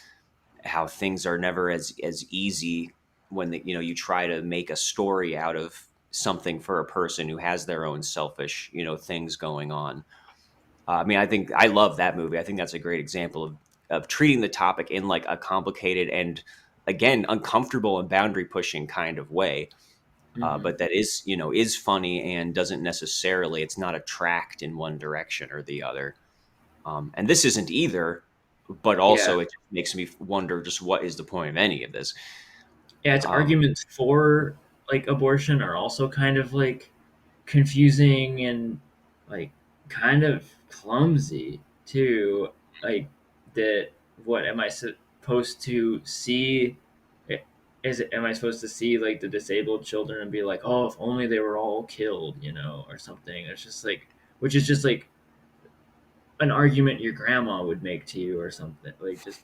how things are never as easy when you try to make a story out of something for a person who has their own selfish things going on. I mean, I love that movie. I think that's a great example of treating the topic in like a complicated and, again, uncomfortable and boundary pushing kind of way. But that is funny and doesn't necessarily, it's not a tract in one direction or the other. And this isn't either, but Yeah. also it just makes me wonder just what is the point of any of this. Yeah, its Um, arguments for like abortion are also kind of like confusing and like kind of clumsy too. Like that, what am I supposed to see? Am I supposed to see like the disabled children and be like, oh, if only they were all killed, or something? It's just like, which is just like an argument your grandma would make to you or something. Like just,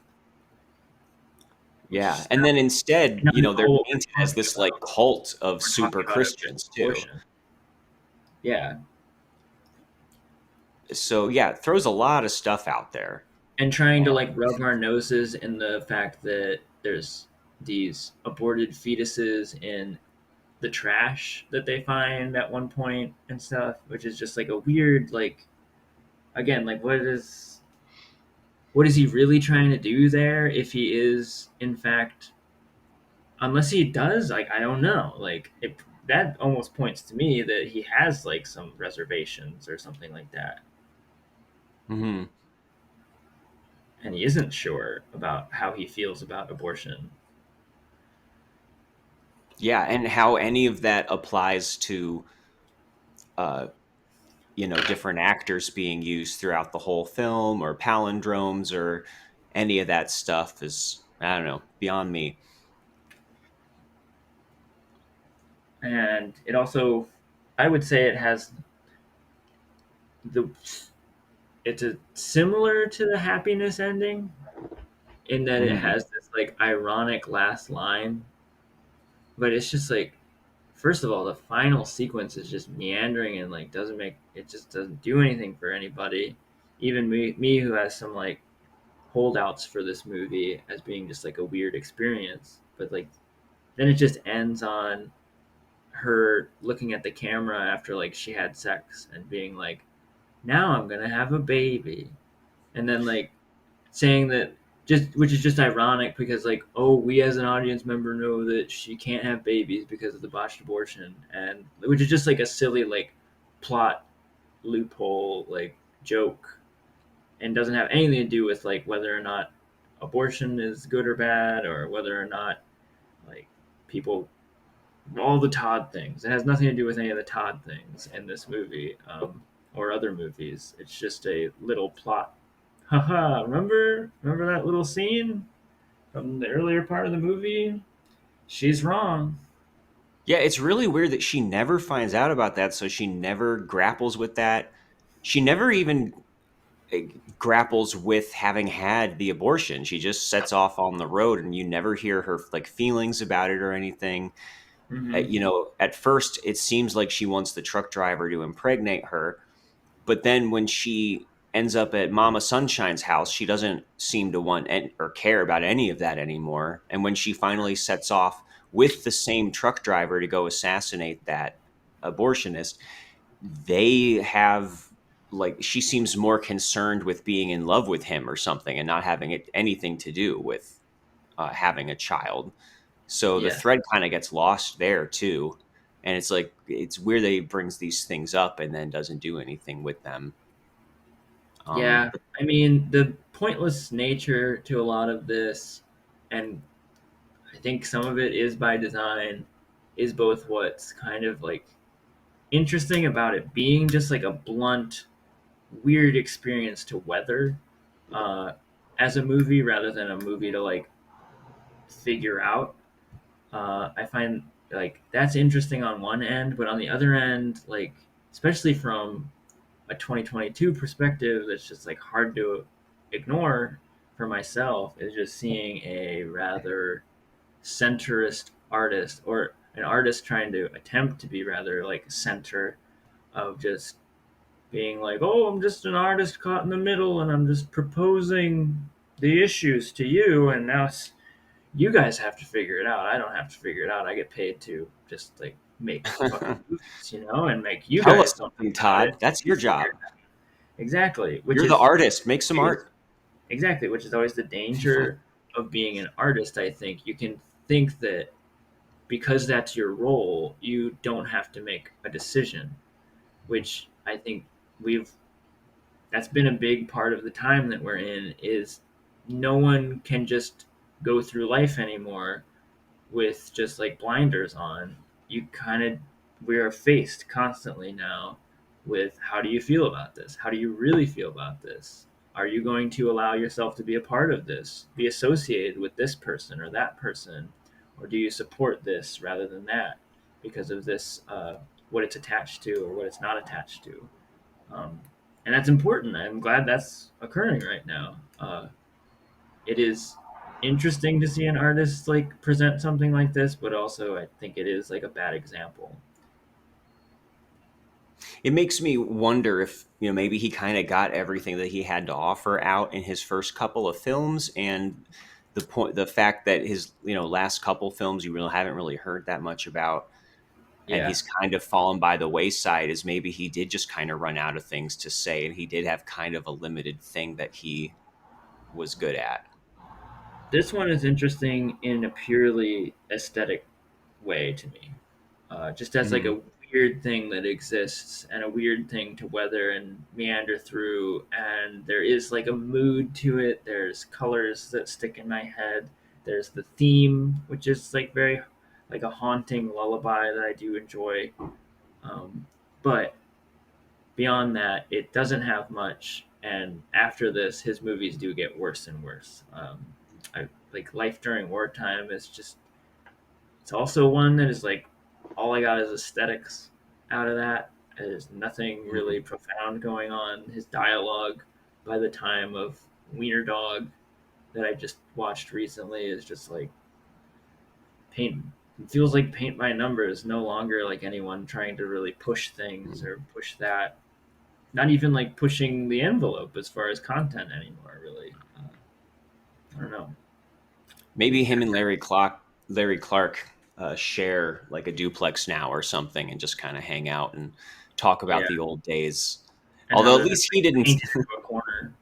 which is yeah, just and then instead, not at they're all what painted we're as talking this like about. cult of We're talking super about Christians too. abortion. Yeah. So yeah, it throws a lot of stuff out there. And trying to like rub our noses in the fact that there's these aborted fetuses in the trash that they find at one point and stuff, which is just like a weird, like, again, like what is he really trying to do there if he is in fact, unless he does, like, I don't know, like that almost points to me that he has like some reservations or something like that, Hmm. and he isn't sure about how he feels about abortion. Yeah, and how any of that applies to uh, different actors being used throughout the whole film, or palindromes, or any of that stuff is, I don't know, beyond me. And it also, I would say it has the it's a similar to the happiness ending in that it Hmm. has this like ironic last line, but it's just like, first of all, the final sequence is just meandering and like doesn't make it, just doesn't do anything for anybody, even me who has some like holdouts for this movie as being just like a weird experience. But like then it just ends on her looking at the camera after like she had sex and being like, now I'm gonna have a baby, and then like saying that, just which is just ironic because like, oh, we as an audience member know that she can't have babies because of the botched abortion, and which is just like a silly like plot loophole like joke, and doesn't have anything to do with like whether or not abortion is good or bad, or whether or not like people, all the Todd things. It has nothing to do with any of the Todd things in this movie, or other movies. It's just a little plot. Haha! Remember that little scene from the earlier part of the movie? She's wrong. Yeah, it's really weird that she never finds out about that, so she never grapples with that. She never even grapples with having had the abortion. She just sets off on the road, and you never hear her like feelings about it or anything. Mm-hmm. At first it seems like she wants the truck driver to impregnate her, but then when she ends up at Mama Sunshine's house, she doesn't seem to want or care about any of that anymore. And when she finally sets off with the same truck driver to go assassinate that abortionist, they have like, she seems more concerned with being in love with him or something, and not having anything to do with having a child. So the Yes. thread kind of gets lost there too. And it's like, it's weird that he brings these things up and then doesn't do anything with them. Yeah. But I mean, the pointless nature to a lot of this, and I think some of it is by design, is both what's kind of like interesting about it being just like a blunt, weird experience to weather uh, as a movie rather than a movie to like figure out. I find like that's interesting on one end, but on the other end, like especially from a 2022 perspective, that's just like hard to ignore for myself, is just seeing a rather centrist artist, or an artist trying to attempt to be rather like center of just being like, oh, I'm just an artist caught in the middle and I'm just proposing the issues to you, and now you guys have to figure it out. I don't have to figure it out. I get paid to just like make fucking movies, and make you tell us guys don't something, think about it. Todd. That's You your figure job. it out. Exactly, which You're the is artist. Make some art. exactly, which is always the danger of being an artist. I think you can think that because that's your role, you don't have to make a decision, which I think we've that's been a big part of the time that we're in, is no one can just go through life anymore with just like blinders on. You kind of, we are faced constantly now with, how do you feel about this? How do you really feel about this? Are you going to allow yourself to be a part of this, be associated with this person or that person? Or do you support this rather than that because of this, what it's attached to or what it's not attached to? Um, and that's important. I'm glad that's occurring right now. It is interesting to see an artist like present something like this, but also I think it is like a bad example. It makes me wonder if, maybe he kind of got everything that he had to offer out in his first couple of films, and the fact that his, last couple films you really haven't really heard that much about, and Yeah. he's kind of fallen by the wayside, is maybe he did just kind of run out of things to say, and he did have kind of a limited thing that he was good at. This one is interesting in a purely aesthetic way to me. Just as like Mhm. a weird thing that exists and a weird thing to weather and meander through, and there is like a mood to it. There's colors that stick in my head. There's the theme, which is like very like a haunting lullaby that I do enjoy. But beyond that, it doesn't have much. And after this, his movies do get worse and worse. I like Life During Wartime is just, it's also one that is like, all I got is aesthetics out of that. There's nothing really Mhm. profound going on. His dialogue by the time of Wiener Dog that I just watched recently is just like paint. It feels like paint by numbers, no longer like anyone trying to really push things or push that. Not even like pushing the envelope as far as content anymore, really. I don't know. Maybe him and Larry Clark share like a duplex now or something, and just kind of hang out and talk Yeah. about the old days. And how Although at they're just least he like didn't. painted into a corner.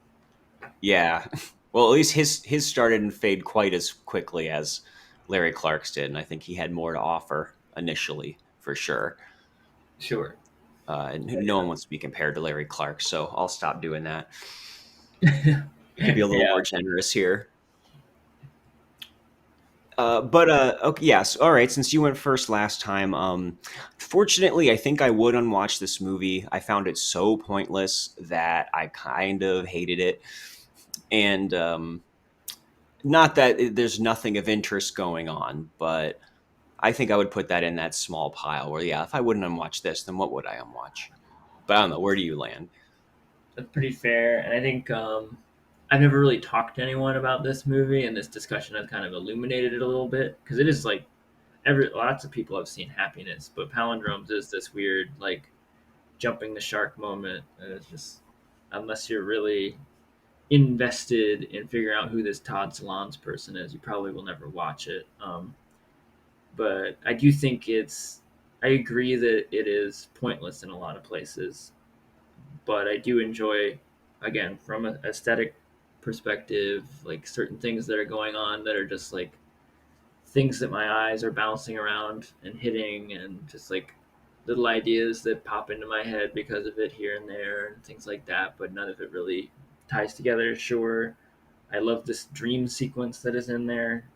Yeah. Well, at least his started and fade quite as quickly as Larry Clark's did, and I think he had more to offer initially, for sure. Sure. And But no one wants to be compared to Larry Clark, so I'll stop doing that. yeah. I'll be a little Yeah. more generous here. But okay, yes, all right. Since you went first last time, fortunately, I think I would unwatch this movie. I found it so pointless that I kind of hated it, and not that there's nothing of interest going on, but I think I would put that in that small pile where, yeah, if I wouldn't unwatch this, then what would I unwatch? But I don't know. Where do you land? That's pretty fair. And I think I've never really talked to anyone about this movie, and this discussion has kind of illuminated it a little bit because it is like lots of people have seen Happiness, but Palindromes is this weird like jumping the shark moment. And it's just, unless you're really invested in figuring out who this Todd Solondz person is, you probably will never watch it. But I do think it's. I agree that it is pointless in a lot of places, but I do enjoy, again, from an aesthetic perspective, like certain things that are going on that are just like things that my eyes are bouncing around and hitting, and just like little ideas that pop into my head because of it here and there, and things like that. But none of it really ties together. Sure, I love this dream sequence that is in there.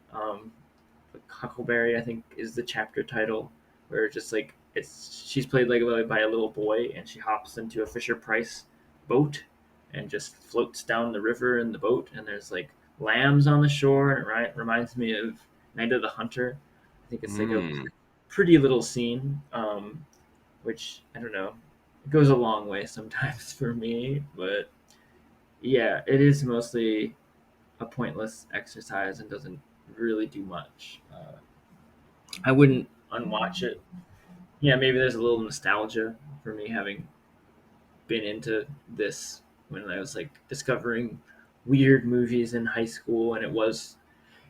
Huckleberry, I think, is the chapter title, where just like she's played like by a little boy, and she hops into a Fisher Price boat and just floats down the river in the boat, and there's like lambs on the shore, and it reminds me of Night of the Hunter. I think it's like a Hmm. pretty little scene, which I don't know, it goes a long way sometimes for me, but yeah, it is mostly a pointless exercise and doesn't really do much. I wouldn't unwatch it. Yeah, maybe there's a little nostalgia for me having been into this when I was like discovering weird movies in high school, and it was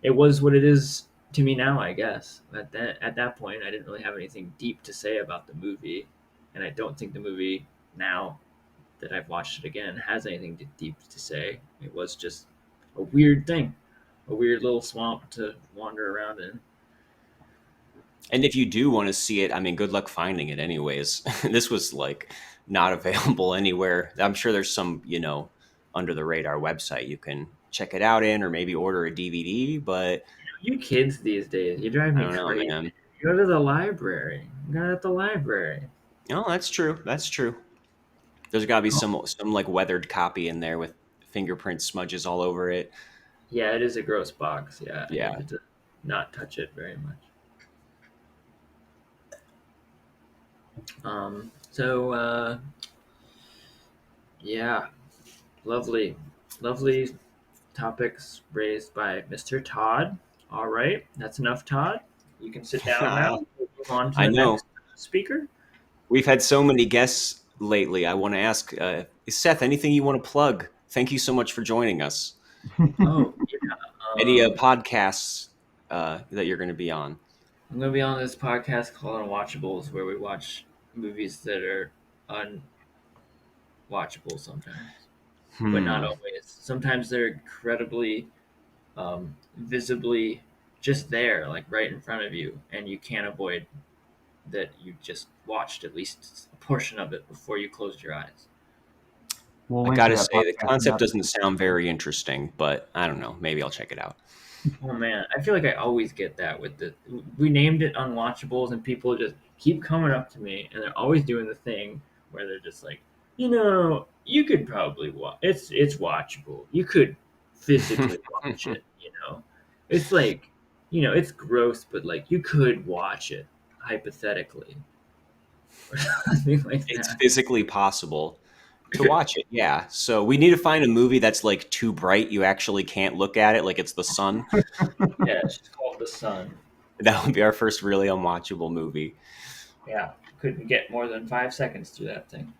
what it is to me now, I guess. At that point, I didn't really have anything deep to say about the movie, and I don't think the movie now that I've watched it again has anything deep to say. It was just a weird thing, a weird little swamp to wander around in. And if you do want to see it, I mean, good luck finding it, anyways. This was like not available anywhere. I'm sure there's some, under the radar website you can check it out in, or maybe order a DVD. But you kids these days, you drive me I don't know, crazy. man. You go to the library. You go to the library. No, that's true. That's true. There's got to be some like weathered copy in there with fingerprint smudges all over it. Yeah, it is a gross box. Yeah. Yeah. You have to not touch it very much. Yeah, lovely topics raised by Mr. Todd. All right, that's enough, Todd. You can sit down now. We'll move on to the next speaker. We've had so many guests lately. I want to ask, Seth, anything you want to plug? Thank you so much for joining us. Oh, yeah. Any podcasts that you're going to be on? I'm going to be on this podcast called Unwatchables, where we watch movies that are unwatchable sometimes, but not always. Sometimes they're incredibly visibly just there, like right in front of you, and you can't avoid that you just watched at least a portion of it before you closed your eyes. I gotta say, the concept doesn't sound very interesting, but I don't know. Maybe I'll check it out. Oh man, I feel like I always get that with we named it Unwatchables, and people just keep coming up to me, and they're always doing the thing where they're just like, you could probably watch. It's watchable. You could physically watch it. It's like, it's gross, but like you could watch it hypothetically, or something like that. It's physically possible to watch it. Yeah. So we need to find a movie that's like too bright. You actually can't look at it, like it's The Sun. Yeah, it's just called The Sun. That would be our first really unwatchable movie. Yeah, couldn't get more than 5 seconds through that thing.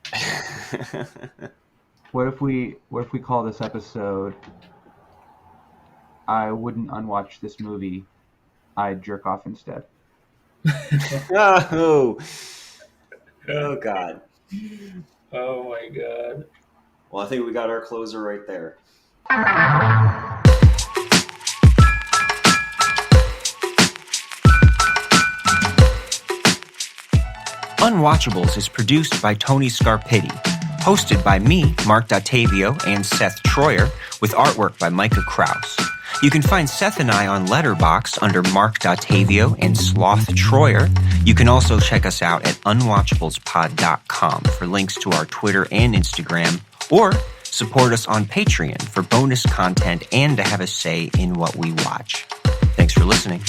What if we call this episode I wouldn't unwatch this movie, I'd jerk off instead? Oh God. Oh my God. Well, I think we got our closer right there. Unwatchables is produced by Tony Scarpitti, hosted by me, Marc Dottavio, and Seth Troyer, with artwork by Micah Kraus. You can find Seth and I on Letterboxd under Marc Dottavio and Sloth Troyer. You can also check us out at unwatchablespod.com for links to our Twitter and Instagram, or support us on Patreon for bonus content and to have a say in what we watch. Thanks for listening.